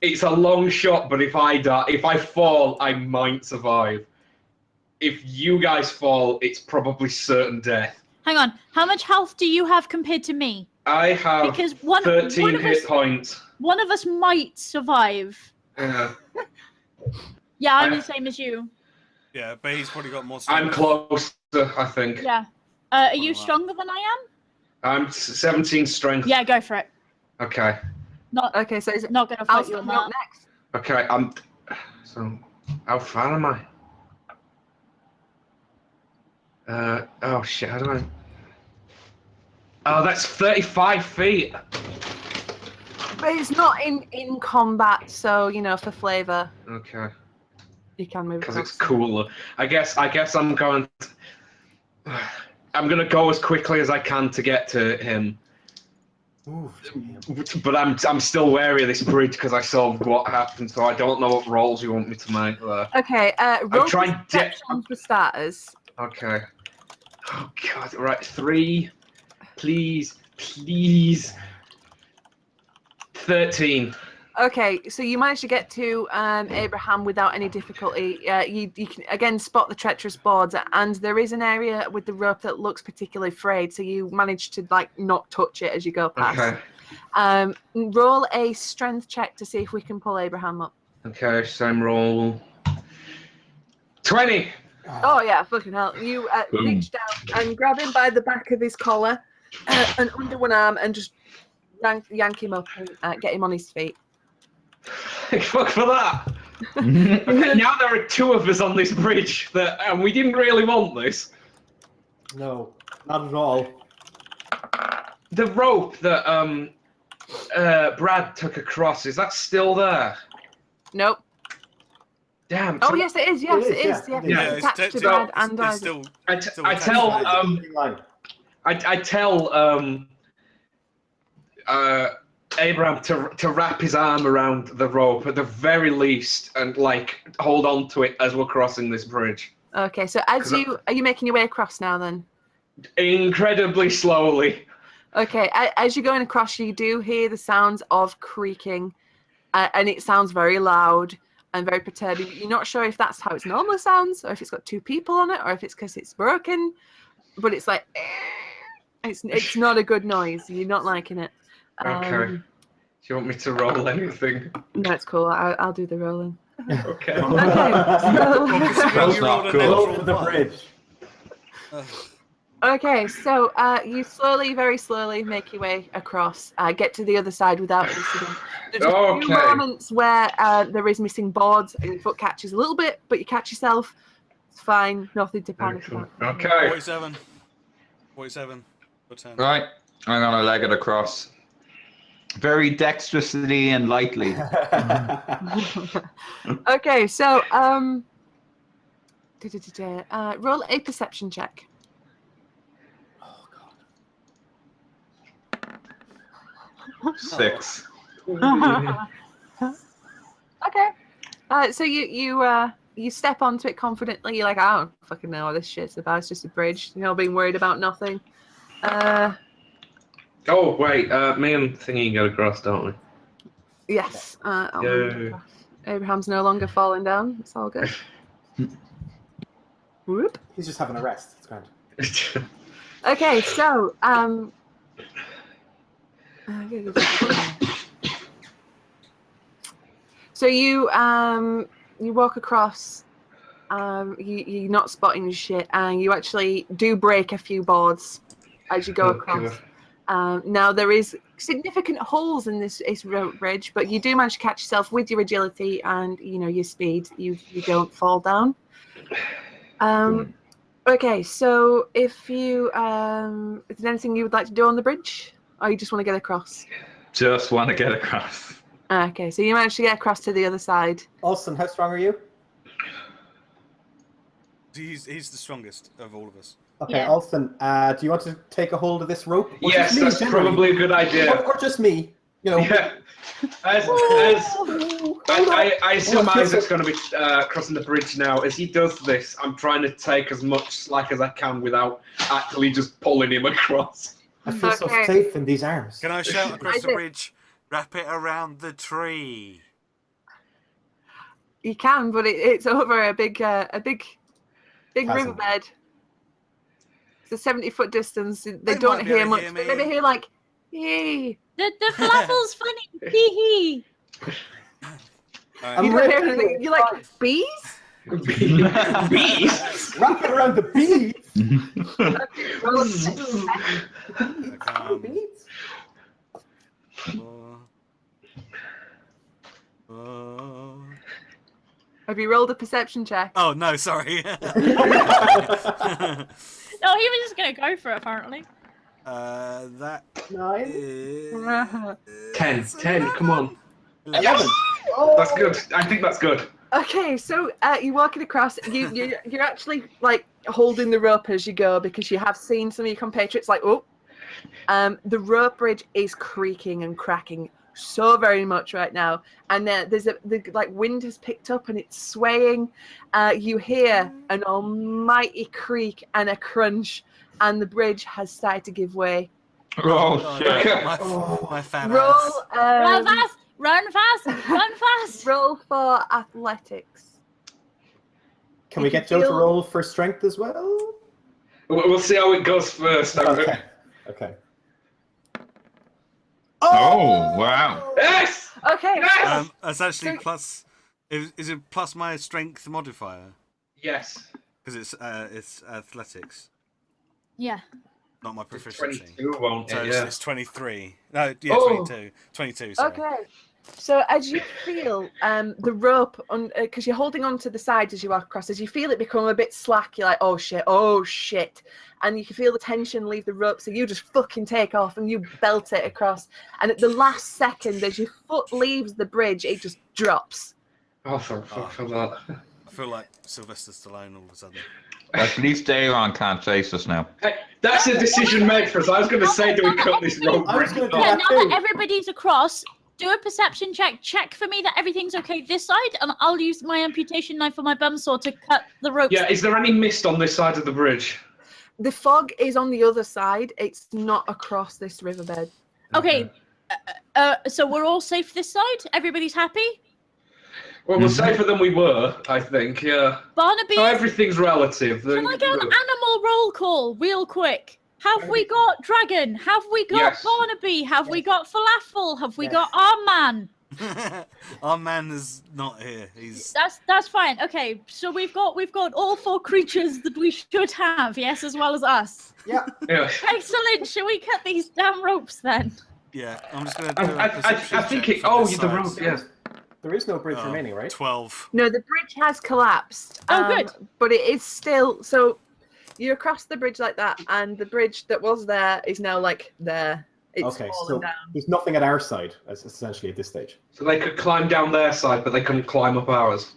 It's a long shot, but if I fall, I might survive. If you guys fall, it's probably certain death. Hang on. How much health do you have compared to me? I have Because one 13 of hit us, points. one of us might survive. Yeah. Yeah, I'm the same as you. Yeah, but he's probably got more strength. I'm closer, I think. Yeah. Are you Wow. stronger than I am? I'm 17 strength. Yeah, go for it. Okay. Not Okay, so is it not gonna fight you Alston on up that. next? Okay, So, how far am I? Oh shit, how do I... Oh, that's 35 feet. But it's not in combat, so you know, for flavour, Okay. you can move. Because across. it's cooler. I guess I'm going... I'm going to go as quickly as I can to get to him. Ooh, But I'm still wary of this bridge because I saw what happened, so I don't know what rolls you want me to make there. Okay, roll trying to- perception for starters. Okay. Oh god, right, 3. Please. 13. Okay, so you managed to get to Abraham without any difficulty. You can again spot the treacherous boards, and there is an area with the rope that looks particularly frayed. So you managed to like not touch it as you go past. Okay. Roll a strength check to see if we can pull Abraham up. Okay, same roll. 20! Oh yeah, fucking hell! You Boom. reach down and grab him by the back of his collar and under one arm, and just yank him up and get him on his feet. Fuck for that! Okay, now there are 2 of us on this bridge, and we didn't really want this. no, not at all. The rope that Brad took across, is that still there? Nope. Damn. Oh so- yes, it is. Yes, It is, it is. yeah, Yeah, it is. Yeah, it's it's attached to still- Brad and it's Isaac. still I attached tell to I tell Abraham to wrap his arm around the rope at the very least and like hold on to it as we're crossing this bridge. Okay, so as are you making your way across now then? Incredibly slowly. Okay, as you're going across, you do hear the sounds of creaking, and it sounds very loud and very perturbing. But you're not sure if that's how it normally sounds, or if it's got 2 people on it, or if it's because it's broken. But it's like it's not a good noise. You're not liking it. Okay. Do you want me to roll anything? No, it's cool. I'll do the rolling. Okay. Okay. That's You not rolled a cool. natural Go for the one. bridge. Okay, so you very slowly make your way across, get to the other side without incident. There's a few Okay. moments where there is missing boards and your foot catches a little bit, but you catch yourself. It's fine, nothing to panic about. Okay. 47. 47. For 10. Right, I'm gonna leg it across. Very dexterously and lightly. Okay, so roll a perception check. Oh, God. 6. Okay. So you step onto it confidently. You're like, I don't fucking know what this shit's about. It's just a bridge. You know, being worried about nothing. Oh wait, me and Thingy get across, don't we? Yes. Yay. Abraham's no longer falling down. It's all good. Whoop. He's just having a rest. It's grand. Okay, so so you walk across. You're not spotting shit, and you actually do break a few boards as you go across. Now there is significant holes in this rope bridge, but you do manage to catch yourself with your agility and your speed. You don't fall down. Okay, so if you is there anything you would like to do on the bridge, or you just want to get across? Just want to get across. Okay, so you managed to get across to the other side. Alston, how strong are you? He's the strongest of all of us. Okay, Yeah. Alston, do you want to take a hold of this rope? Or Yes, just me, that's generally? probably a good idea. Or just me, you know. Yeah. I assume Isaac's going to be crossing the bridge now. As he does this, I'm trying to take as much slack as I can without actually just pulling him across. I feel so Okay. safe in these arms. Can I shout across the Isaac. bridge? Wrap it around the tree. You can, but it's over a big Chasm. riverbed. It's a 70-foot distance. They They don't might be hear able much. to hear They me. maybe hear like, "Yay!" The falafel's funny. Hee hee. I'm You don't ready. hear anything. You're like, bees? Bees? Wrap it around the bees. Bees. Have you rolled a perception check? Oh no, sorry. No, he was just gonna go for it apparently. That 9. is 10, come on. 11. That's good. I think that's good. Okay, so you're walking across. You're actually like holding the rope as you go because you have seen some of your compatriots like, oh, the rope bridge is creaking and cracking so very much right now, and the wind has picked up and it's swaying. You hear an almighty creak and a crunch, and the bridge has started to give way. Oh, God, shit. my fat Roll, ass. Run fast! roll for athletics. Can we You get can Joe to feel- roll for strength as well? We'll see how it goes first. Okay. Okay. Oh, wow. Yes! Okay. Yes! That's actually So- plus. Is it plus my strength modifier? Yes. Because it's athletics, Yeah. not my proficiency. 22, won't So it? it's, Yeah. it's 23. No, yeah, Oh. 22. 22. Sorry. Okay. So as you feel the rope on, because you're holding on to the sides as you walk across, as you feel it become a bit slack, you're like, oh shit, and you can feel the tension leave the rope, so you just fucking take off and you belt it across, and at the last second, as your foot leaves the bridge, it just drops. Oh, for fuck for that. I feel like Sylvester Stallone all of a sudden. At least Aaron can't chase us now. Hey, that's a decision made for us. I was going to say, do we cut this rope I was bridge? gonna do Yeah, that now too. that everybody's across, do a perception check. Check for me that everything's okay this side, and I'll use my amputation knife or my bum saw to cut the ropes. Yeah, is there any mist on this side of the bridge? The fog is on the other side. It's not across this riverbed. Okay. So we're all safe this side? Everybody's happy? Well, we're safer than we were, I think, yeah. Barnaby, So everything's relative. can I get an animal roll call real quick? Have we got Dragon? Have we got Yes. Barnaby? Have we got Falafel? Have we Yes. got Our Man? Our man is not here. He's That's fine. Okay, so we've got all 4 creatures that we should have, yes, as well as us. Yeah. Yeah. Excellent. Shall we cut these damn ropes then? yeah. I'm just gonna do a I perception think check it. for Oh, this the side. rope, yeah. There is no bridge Oh, remaining, right? 12. No, the bridge has collapsed. Oh, good. But it is still, so you're across the bridge like that, and the bridge that was there is now like there. It's Okay, fallen so down. there's nothing at our side, essentially, at this stage. So they could climb down their side, but they couldn't climb up ours.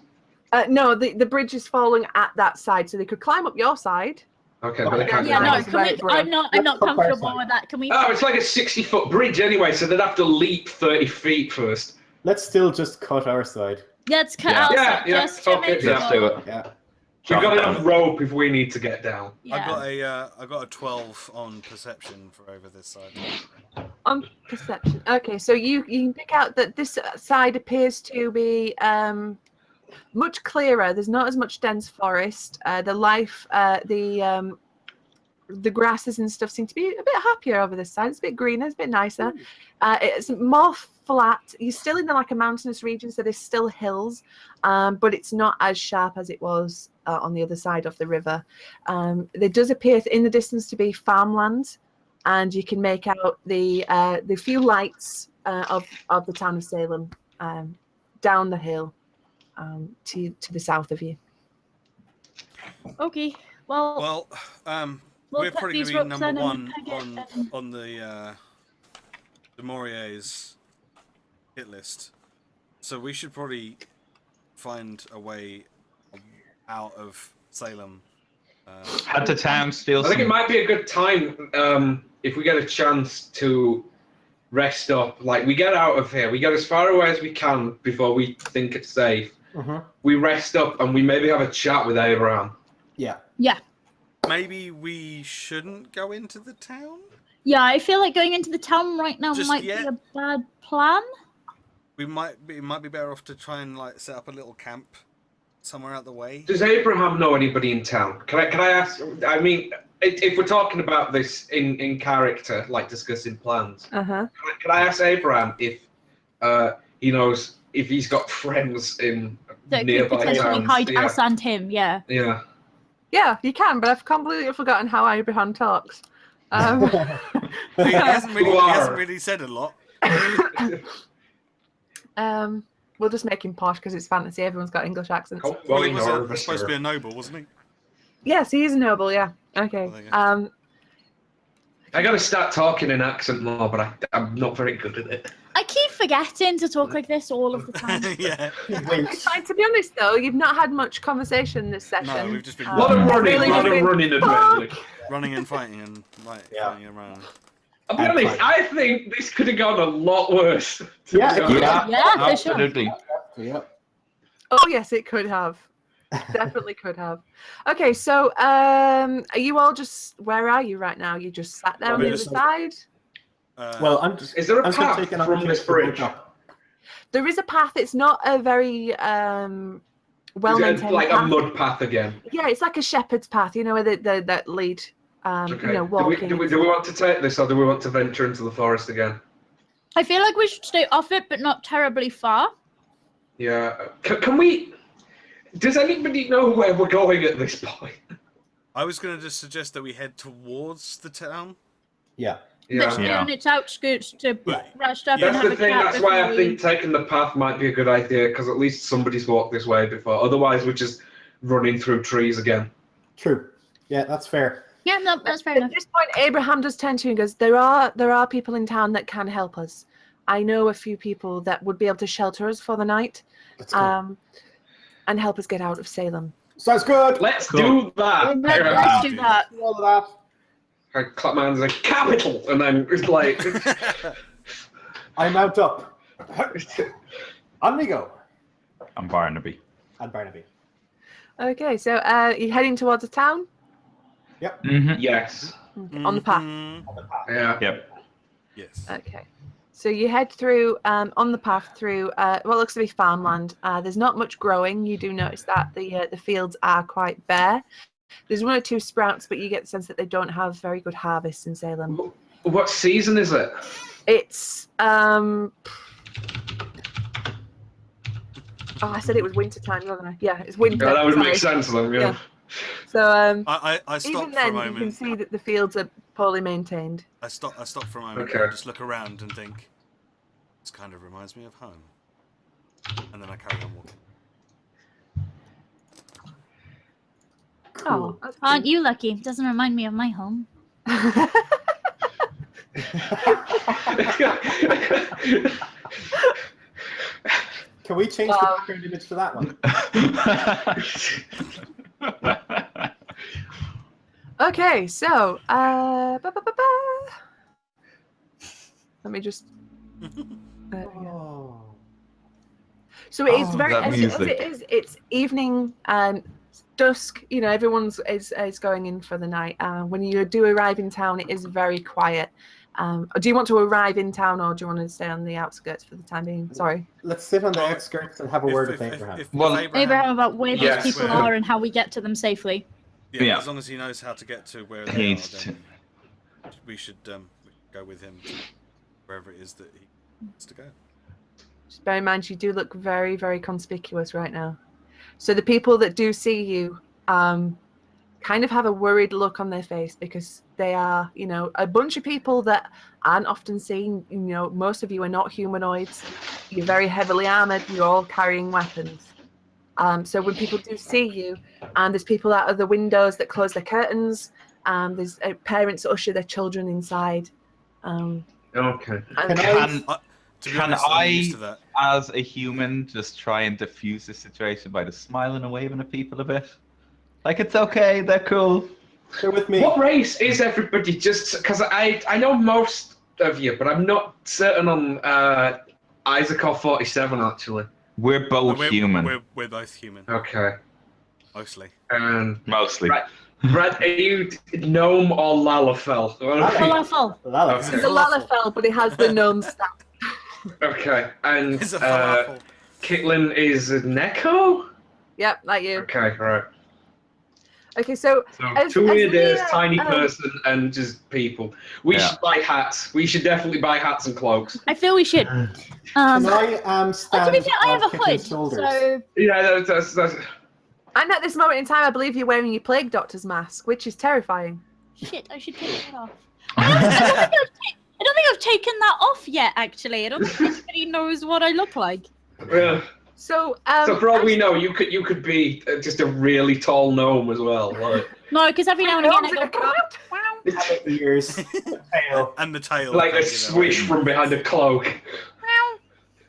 No, the bridge is falling at that side, so they could climb up your side. Okay, but they Okay. can't Yeah, climb no. up. Can we? I'm not Let's cut our comfortable side. with that. Can we? Oh, it's like a 60-foot bridge anyway, so they'd have to leap 30 feet first. Let's still just cut our side. Let's cut Yeah. out. Yeah, yeah, Just to okay, make Let's sure. do it. Yeah. We've got Chop it enough down. rope if we need to get down. Yeah. I got a 12 on perception for over this side. On perception. Okay, so you can pick out that this side appears to be much clearer. There's not as much dense forest. The grasses and stuff seem to be a bit happier over this side. It's a bit greener, it's a bit nicer. It's more flat. You're still in like a mountainous region, so there's still hills, but it's not as sharp as it was on the other side of the river. There does appear in the distance to be farmland, and you can make out the few lights of the town of Salem down the hill to the south of you. Okay. Well, Well, we'll we're put probably these going to be ropes number in one and peg it on the Du Maurier's hit list, so we should probably find a way out of Salem. Head to town, steal I think it some. might be a good time if we get a chance to rest up. Like, we get out of here, we get as far away as we can before we think it's safe. We rest up and we maybe have a chat with Abraham. Yeah. Yeah. Maybe we shouldn't go into the town? Yeah, I feel like going into the town right now Just might yet? be a bad plan. It might be better off to try and like set up a little camp somewhere out the way. Does Abraham know anybody in town? Can I ask? I mean, if we're talking about this in character, like discussing plans, can I ask Abraham if he knows if he's got friends in That could nearby potentially towns? hide Yeah. us and him, yeah. Yeah. Yeah, you can, but I've completely forgotten how Abraham talks. He hasn't really said a lot. We'll just make him posh because it's fantasy. Everyone's got English accents. Well, he was supposed to be a noble, wasn't he? Yes, he is a noble. Yeah. Okay. Well, there you go. I gotta start talking in accent more, but I'm not very good at it. I keep forgetting to talk like this all of the time. Yeah. It's fine. To be honest, though, you've not had much conversation this session. No, we've just been A lot of running, really just been- admittedly. running and fighting and like fighting around. I'll be honest, I think this could have gone a lot worse. Yeah, Yeah, for sure. Absolutely. Yeah. Oh yes, it could have. Definitely could have. Okay, so are you all just? Where are you right now? You just sat there on the other side. Well, I'm just. Is there a I'm path taking from this bridge? There is a path. It's not a very well Is it maintained like path. a mud path again? Yeah, it's like a shepherd's path. You know, where that lead. Okay. You know, walking. Do we want to take this, or do we want to venture into the forest again? I feel like we should stay off it, but not terribly far. Yeah. Can we? Does anybody know where we're going at this point? I was going to just suggest that we head towards the town. Yeah. Let's stay on its outskirts to rest up and That's have the a thing. chat That's why I before think taking the path might be a good idea, because at least somebody's walked this way before. Otherwise, we're just running through trees again. True. Yeah, that's fair. Yeah, no, that's fair At enough. this point, Abraham does turn to you and goes, there are people in town that can help us. I know a few people that would be able to shelter us for the night, That's good. and help us get out of Salem. Sounds good. Let's do that. Let's do that. All of that. I clap my hands like capital, and then it's like I mount up. On we go. I'm Barnaby. And Barnaby. Okay, so you're heading towards the town Mm-hmm. yes, on the path. Mhm. On the path. yeah. Yep. Yes. Okay. So you head through on the path through what looks to be farmland. There's not much growing. You do notice that the fields are quite bare. There's one or two sprouts, but you get the sense that they don't have very good harvests in Salem. What season is it? It's oh, I said it was winter time, wasn't I? Yeah, it's winter. Yeah, that would make sorry. sense then. Yeah. Yeah. So I even stopped for a then, you can moment. see that the fields are poorly maintained. I stopped for a moment Okay. and just look around and think, this kind of reminds me of home. And then I carry on walking. Oh, that's Aren't you lucky? Doesn't remind me of my home. Can we change the background image to that one? Okay, so let me just. Oh. So it is Oh, very that as music. it is. It's evening and dusk. You know, everyone's is going in for the night. When you do arrive in town, it is very quiet. Do you want to arrive in town, or do you want to stay on the outskirts for the time being? Sorry. Let's sit on the outskirts and have a word with Abraham. Well, Abraham about where Yes. these people Well- are and how we get to them safely. Yeah, Yeah. as long as he knows how to get to where He they are, needs then we should go with him to wherever it is that he wants to go. Just bear in mind, you do look very, very conspicuous right now. So the people that do see you kind of have a worried look on their face, because they are, you know, a bunch of people that aren't often seen. You know, most of you are not humanoids. You're very heavily armored. You're all carrying weapons. So when people do see you, and there's people out of the windows that close their curtains, there's parents that usher their children inside. Okay. And To be Can honest, I'm used to I, that. as a human, just try and diffuse the situation by just smiling and waving at people a bit? Like, it's okay, they're cool. They're with me. What race is everybody? Just because I know most of you, but I'm not certain on Isaac or 47 actually. We're both human. We're both human, Okay. mostly. Mostly. Right. Brad, are you gnome or Lalafell? Falafel. Lala. Is he's it a falafel? Lalafell, but he has the gnome staff. Okay. And It's a falafel. Kitlin is a Neko? Yep, like you. Okay, right. Okay, so So as two weirdos, we, tiny person, and just people. We should buy hats. We should definitely buy hats and cloaks. I feel we should. Can Oh, I to stand be fair, I have on a Kitten's hood, shoulders? so Yeah, that's and at this moment in time, I believe you're wearing your plague doctor's mask, which is terrifying. shit, I should take that off. I don't think I've taken that off yet. Actually, I don't think anybody knows what I look like. yeah. So, So for all we know, you could be just a really tall gnome as well. Like, No, because every now and again I Gnomes in go. a coat. Wow, Have ears, tail. And the tail. like a thank you, swish from behind a cloak. wow.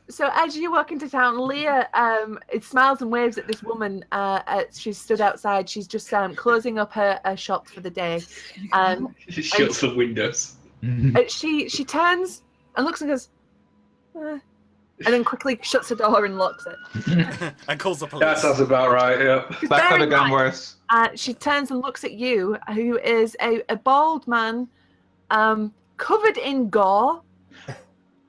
So as you walk into town, Leah it smiles and waves at this woman. She's stood outside. She's just closing up her shop for the day. She shuts the windows. She turns and looks and goes, and then quickly shuts the door and locks it. and calls the That police. sounds about right. Yeah. That could Bear have in gone mind, worse. She turns and looks at you, who is a bald man, covered in gore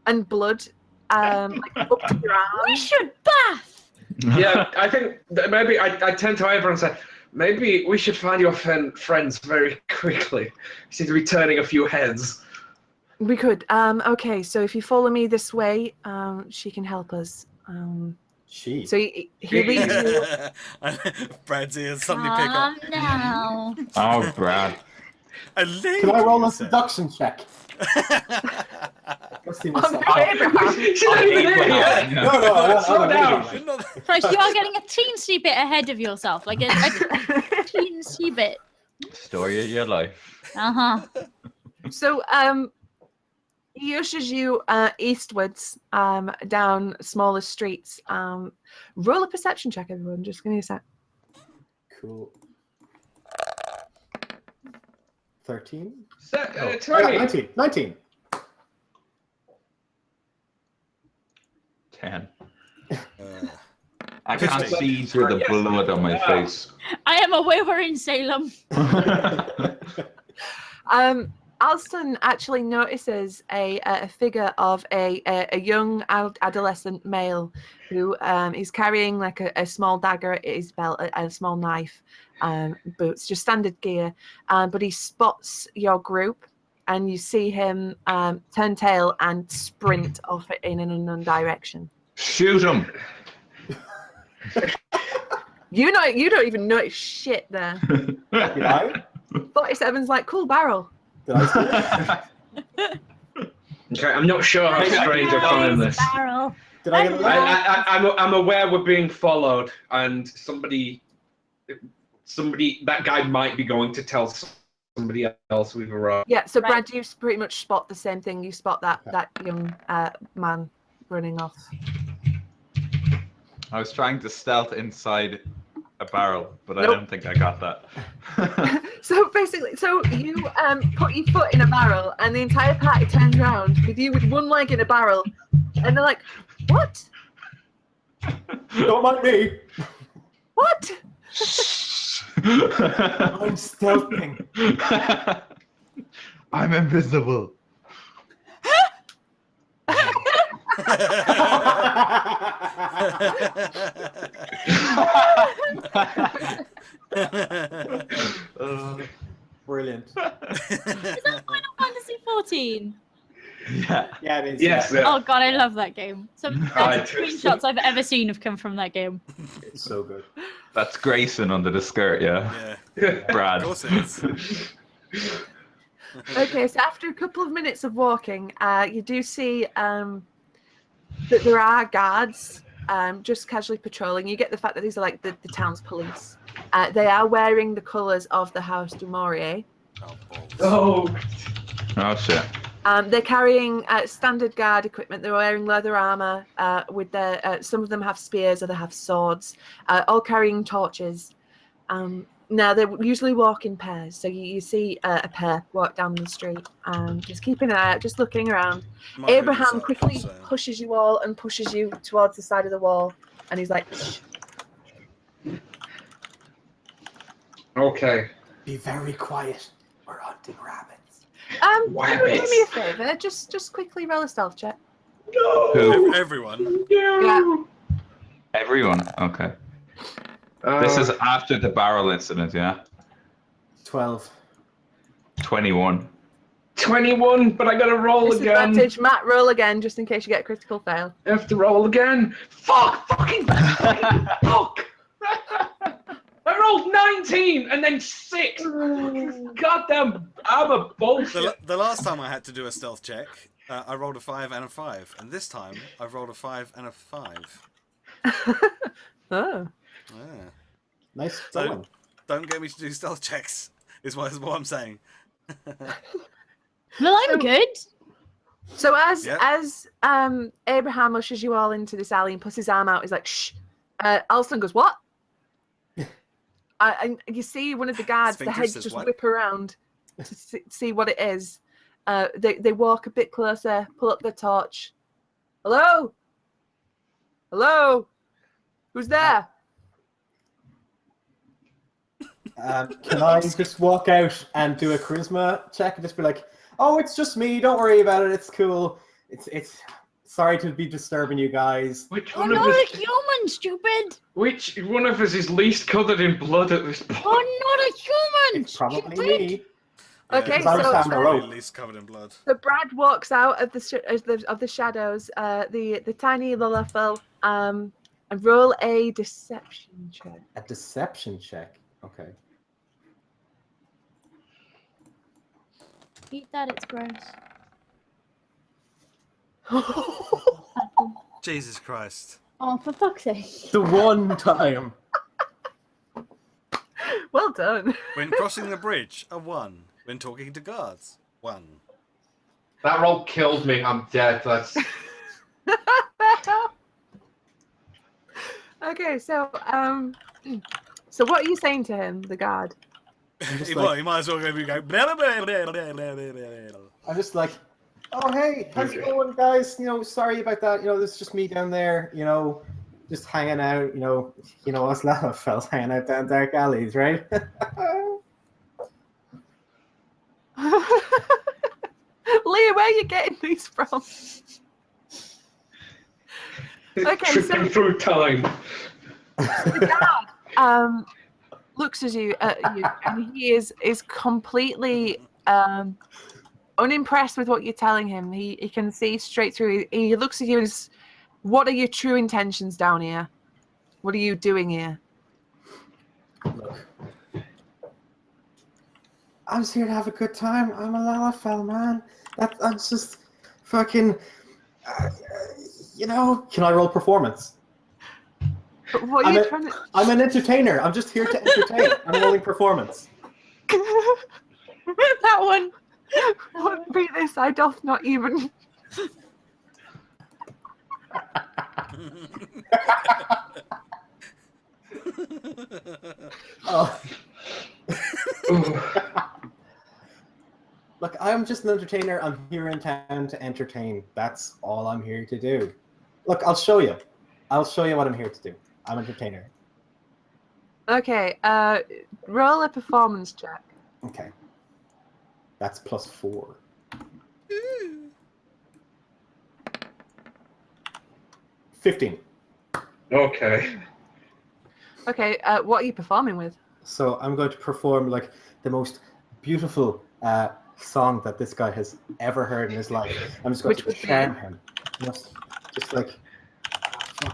and blood, like up to your We arms. should bath. Yeah, I think that maybe I tend to everyone say maybe we should find your friends very quickly. You seem to be turning a few heads. We could. Okay, so if you follow me this way, she can help us. She. So he leads you. Brad's ears suddenly pick up. Now. Oh, Brad. A lady, Can I roll you a said. seduction check? Let's see what's On up. Abraham. She's not even there yet. No, Slow I'm down. leaving. Christ, you are getting a teensy bit ahead of yourself, like a teensy bit. Story of your life. So he ushers you eastwards down smaller streets. Roll a perception check, everyone. Just give me a sec. Cool. 13? So, 19. 19. 10. Uh, I can't 15. see through the blood on my face. I am aware we're in Salem. Alston actually notices a figure of a young adolescent male who is carrying like a small dagger at his belt and a small knife, boots, just standard gear. But he spots your group, and you see him turn tail and sprint off in an unknown direction. Shoot him! You don't even notice shit there. Did I? 47's like, cool barrel. Did I see it? Okay, I'm not sure how strange I find this. Barrel. Did I get it right? I'm aware we're being followed, and somebody, that guy might be going to tell somebody else we've arrived. Yeah, so Right. Brad, you pretty much spot the same thing. You spot that young man running off. I was trying to stealth inside a barrel, but I Nope. don't think I got that. So basically, you put your foot in a barrel, and the entire party turns around with you with one leg in a barrel, and they're like, "What? Don't mind me. What?" I'm stealthing. I'm invisible. Brilliant. Is that Final Fantasy 14? Yeah. Yeah, it is. Yes. Yeah. Oh god, I love that game. Some of the Right. best screenshots I've ever seen have come from that game. It's so good. That's Grayson under the skirt, yeah. yeah, Brad. of course it is. Okay, so after a couple of minutes of walking, you do see that there are guards just casually patrolling. You get the fact that these are like the town's police. They are wearing the colours of the House Du Maurier. Oh, balls. Oh, Oh shit. They're carrying standard guard equipment. They're wearing leather armor. With their some of them have spears, others have swords. All carrying torches. Now they usually walk in pairs, so you see a pair walk down the street, just keeping an eye out, just looking around. Might move this Abraham up, quickly so- pushes you all and pushes you towards the side of the wall, and he's like, "Shh." okay. Be very quiet. We're hunting rabbits. Do Rabbits. me a favor, just quickly roll a stealth check. No. Who? Everyone. No. Everyone. Okay. This is after the barrel incident, yeah? 12. 21. 21, but I gotta roll again. Disadvantage, Matt, roll again, just in case you get a critical fail. I have to roll again. Fuck! Fucking fuck! I rolled 19 and then 6. Goddamn, I'm a bullshit. The last time I had to do a stealth check, I rolled a 5 and a 5, and this time I've rolled a 5 and a 5. Oh. Yeah. Nice So going. don't get me to do stealth checks. Is what I'm saying. Well, I'm good. So as Yep. Abraham ushers you all into this alley and puts his arm out, he's like, "Shh." Alston goes, "What?" And you see one of the guards, the Sphincter head says just what? whip around to see what it is. They walk a bit closer, pull up their torch. Hello? Hello? Who's there? Can I just walk out and do a charisma check and just be like, "Oh, it's just me. Don't worry about it. It's cool. It's sorry to be disturbing you guys." Which I'm one of not a us? human, stupid. Which one of us is least covered in blood at this point? I'm not a human. It's probably stupid. me. Okay, because I was so down the road. At least covered in blood. So Brad walks out of the shadows. The tiny Lullafell. And roll a deception check. A deception check. Okay. Eat that, it's gross. Jesus Christ. Oh, for fuck's sake. The one time. Well done. When crossing the bridge, a 1. When talking to guards, 1. That roll killed me. I'm dead. That's Okay, so what are you saying to him, the guard? just Well, like- you might as well go. Blah, blah, blah, blah, blah, blah, blah. I'm just like, "Oh, hey, how's it going, guys? Sorry about that. This is just me down there. Just hanging out. Us little fellas hanging out down dark alleys, right?" Leah, where are you getting these from? Okay, tripping so through time. the guard looks at you, and he is completely unimpressed with what you're telling him. He can see straight through. He looks at you and says, "What are your true intentions down here? What are you doing here?" Look, I was here to have a good time. I'm a Lalafell, man. I'm just fucking. Can I roll performance? But what are you trying to? I'm an entertainer. I'm just here to entertain. I'm rolling performance. That one. What be this? I doth not even. Oh. Look, I'm just an entertainer. I'm here in town to entertain. That's all I'm here to do. Look, I'll show you. I'll show you what I'm here to do. I'm an entertainer. Okay, roll a performance check. Okay. That's +4. 15. Okay. Okay, what are you performing with? So I'm going to perform like the most beautiful song that this guy has ever heard in his life. I'm just going Which to would be? charm him. Just like,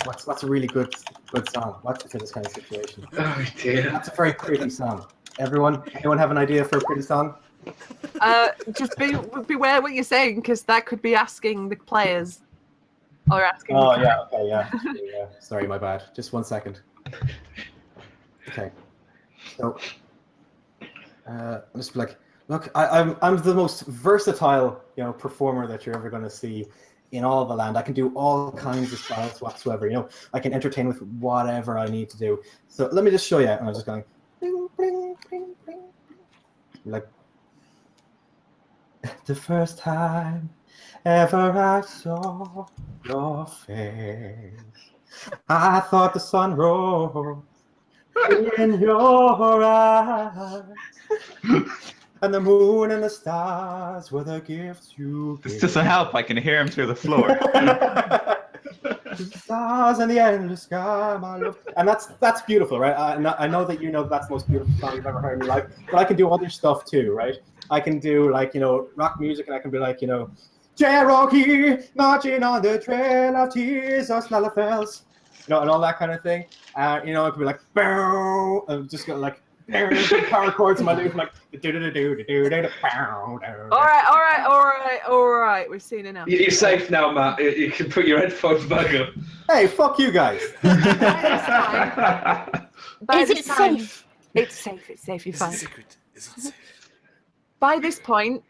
what's a really good song? What's for this kind of situation? Oh dear. That's a very pretty song. Anyone have an idea for a pretty song? Just beware what you're saying, because that could be asking the players. or asking. Oh yeah, okay, yeah. Sorry, my bad. Just 1 second. Okay. So, I'll just be like, look, I'm the most versatile, performer that you're ever going to see in all the land. I can do all kinds of styles whatsoever. I can entertain with whatever I need to do. So let me just show you. And I'm just going, bling, bling, bling, bling. Like, the first time ever I saw your face, I thought the sun rose in your eyes, and the moon and the stars were the gifts you gave. This doesn't help. I can hear him through the floor. The stars and the endless sky, my love. And that's beautiful, right? I know that that's the most beautiful song you've ever heard in your life, but I can do other stuff too, right? I can do rock music, and I can be like, Cherokee marching on the trail of tears of Slalafels, and all that kind of thing. It could be like, bow, and just got like power chords in my lute, like All right. We've seen enough. You're safe now, Matt. You can put your headphones back up. Hey, fuck you guys. Is it safe? It's safe. It's safe. You're fine. Is it safe? By this point,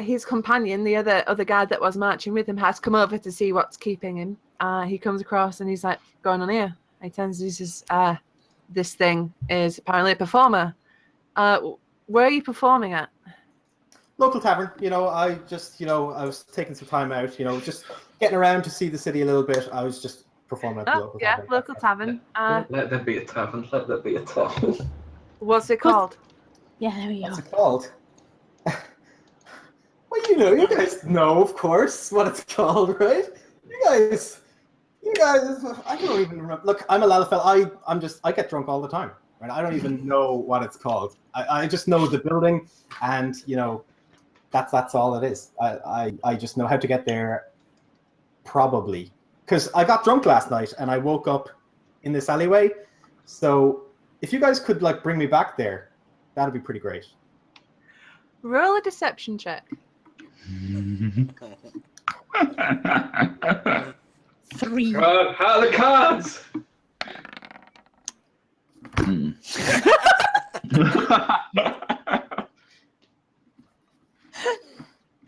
his companion, the other guy that was marching with him, has come over to see what's keeping him. He comes across and he's like, going on here. He turns, he says, this thing is apparently a performer. Where are you performing at? Local tavern. I just, I was taking some time out, just getting around to see the city a little bit. I was just performing at the local tavern. Yeah, local tavern. Let there be a tavern. Let there be a tavern. What's it called? Yeah, there we go. What's it called? Well, you guys know, of course, what it's called, right? You guys, I don't even remember. Look, I'm a Lalafell. I get drunk all the time, right? I don't even know what it's called. I just know the building, and that's all it is. I just know how to get there, probably, because I got drunk last night and I woke up in this alleyway. So if you guys could bring me back there, that'd be pretty great. Roll a deception check. 3. How are the cards?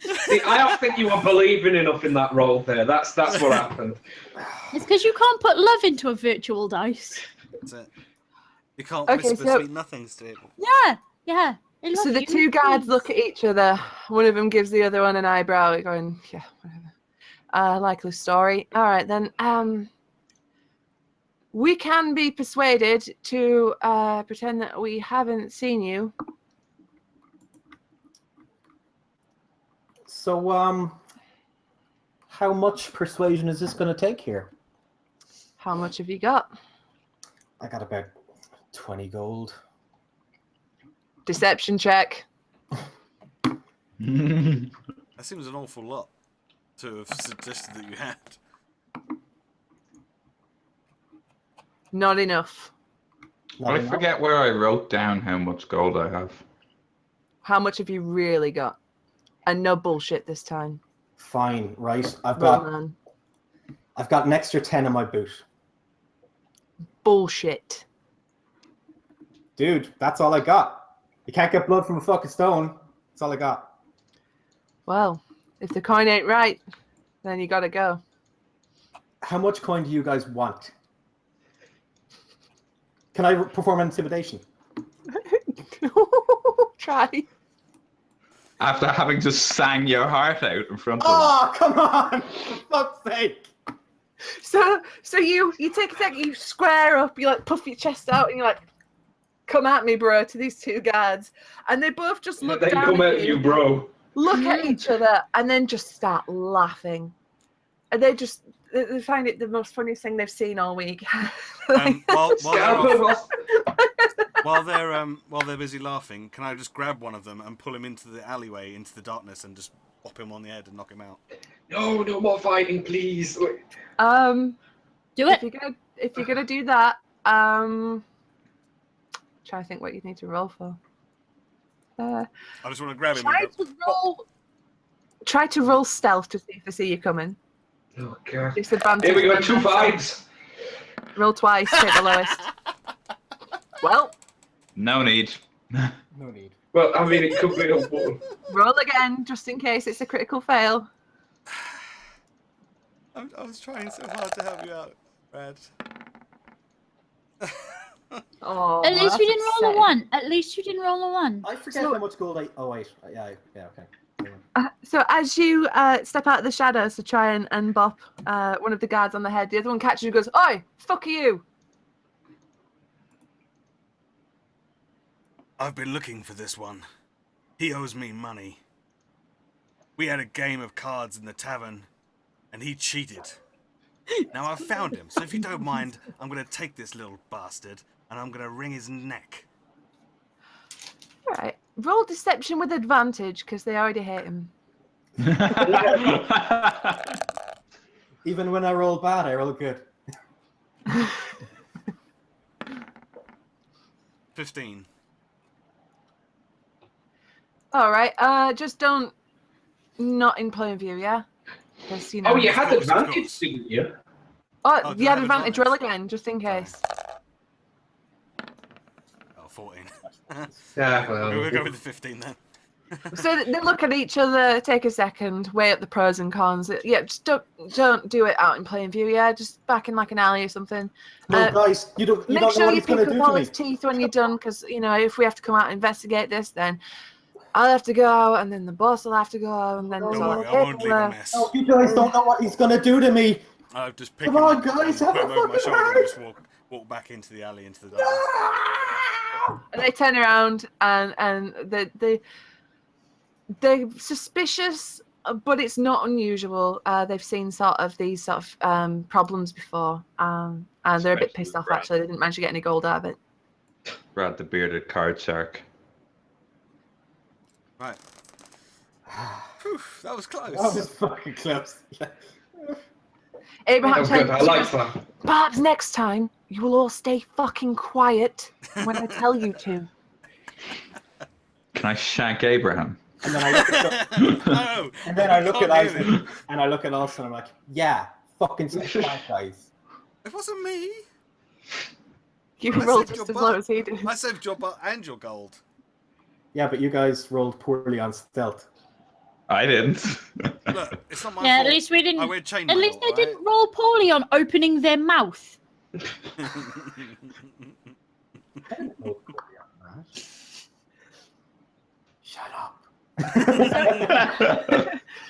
See, I don't think you were believing enough in that roll there. That's what happened. It's because you can't put love into a virtual dice. That's it. You can't Okay, whisper so- sweet nothings to it. Yeah. I love So the you. two guards look at each other. One of them gives the other one an eyebrow, going, "Yeah, whatever. Likely story. All right then. We can be persuaded to pretend that we haven't seen you. So, how much persuasion is this going to take here? How much have you got? I got about 20 gold. Deception check. That seems an awful lot to have suggested that you had. Not enough. I forget where I wrote down how much gold I have. How much have you really got? And no bullshit this time. Fine, right? I've Well, got man. an extra 10 in my boot. Bullshit. Dude, that's all I got. You can't get blood from a fucking stone. That's all I got. Well, if the coin ain't right, then you gotta go. How much coin do you guys want? Can I perform intimidation? Try. After having just sang your heart out in front of them. Oh, come on! For fuck's sake! So you take a second, you square up, you puff your chest out, and you're like, "Come at me, bro," to these two guards, and they both just look They down come at at you, bro. look at each other, and then just start laughing, and they find it the most funniest thing they've seen all week. While they're busy laughing, can I just grab one of them and pull him into the alleyway, into the darkness, and just pop him on the head and knock him out? No more fighting, please. Do If it. you're gonna do that, try to think what you need to roll for. I just want to grab him. Try to roll stealth to see if they see you coming. Oh god. Disadvantage. Here we go, 2 5s. Roll twice, take the lowest. Well, No need. No need. Well, I mean, it could be a 1. roll again, just in case it's a critical fail. I was trying so hard to help you out, Brad. Oh, At least you that's didn't roll a upsetting. 1. At least you didn't roll a 1. I forget So- how much gold I. Oh wait. Yeah. Okay. So as you step out of the shadows to try and bop one of the guards on the head, the other one catches you and goes, "Oi, fuck you!" I've been looking for this one. He owes me money. We had a game of cards in the tavern, and he cheated. Now I've found him, so if you don't mind, I'm going to take this little bastard, and I'm going to wring his neck. All right, roll deception with advantage because they already hate him. Even when I roll bad, I roll good. 15. All right, just don't not in plain view, yeah. Because you know. Oh, you had course, of advantage, course. didn't you? Oh, Oh, do you I had have advantage. advantage? Roll again, just in case. Oh, 14. Yeah, well. We'll go with the 15 then. So they look at each other, take a second, weigh up the pros and cons. Yeah, just don't do it out in plain view. Yeah, just back in like an alley or something. No, guys, you don't Make know sure what you he's gonna pick do up to all me. his teeth when you're done, because you know if we have to come out and investigate this, then I'll have to go, and then the boss will have to go, and then there's Don't all worry, the I won't leave a paperwork. mess. No, you guys don't know what he's gonna do to me. I'll just pick Come him on, up guys, and have put a him over my fucking shoulder and heart. just walk back into the alley, into the darkness. And they turn around and they're suspicious, but it's not unusual. They've seen these sort of problems before, and they're a bit Especially pissed off. Brad. Actually, they didn't manage to get any gold out of it. Brad the bearded card shark. Right. Whew, that was close. That was fucking close. Abraham That was good. I turns- like that. Perhaps next time you will all stay fucking quiet when I tell you to. Can I shank Abraham? And then I look at No, and then I look at can't hear Isaac them. and I look at Alston and I'm like, yeah, fucking stay quiet, guys. It wasn't me. You I rolled saved just your as low butt. as he did. I saved your butt and your gold. Yeah, but you guys rolled poorly on stealth. I didn't. Look, it's not my Yeah, fault. at least we I didn't. wear chainmail. At least they alright? didn't roll poorly on opening their mouth. Shut up.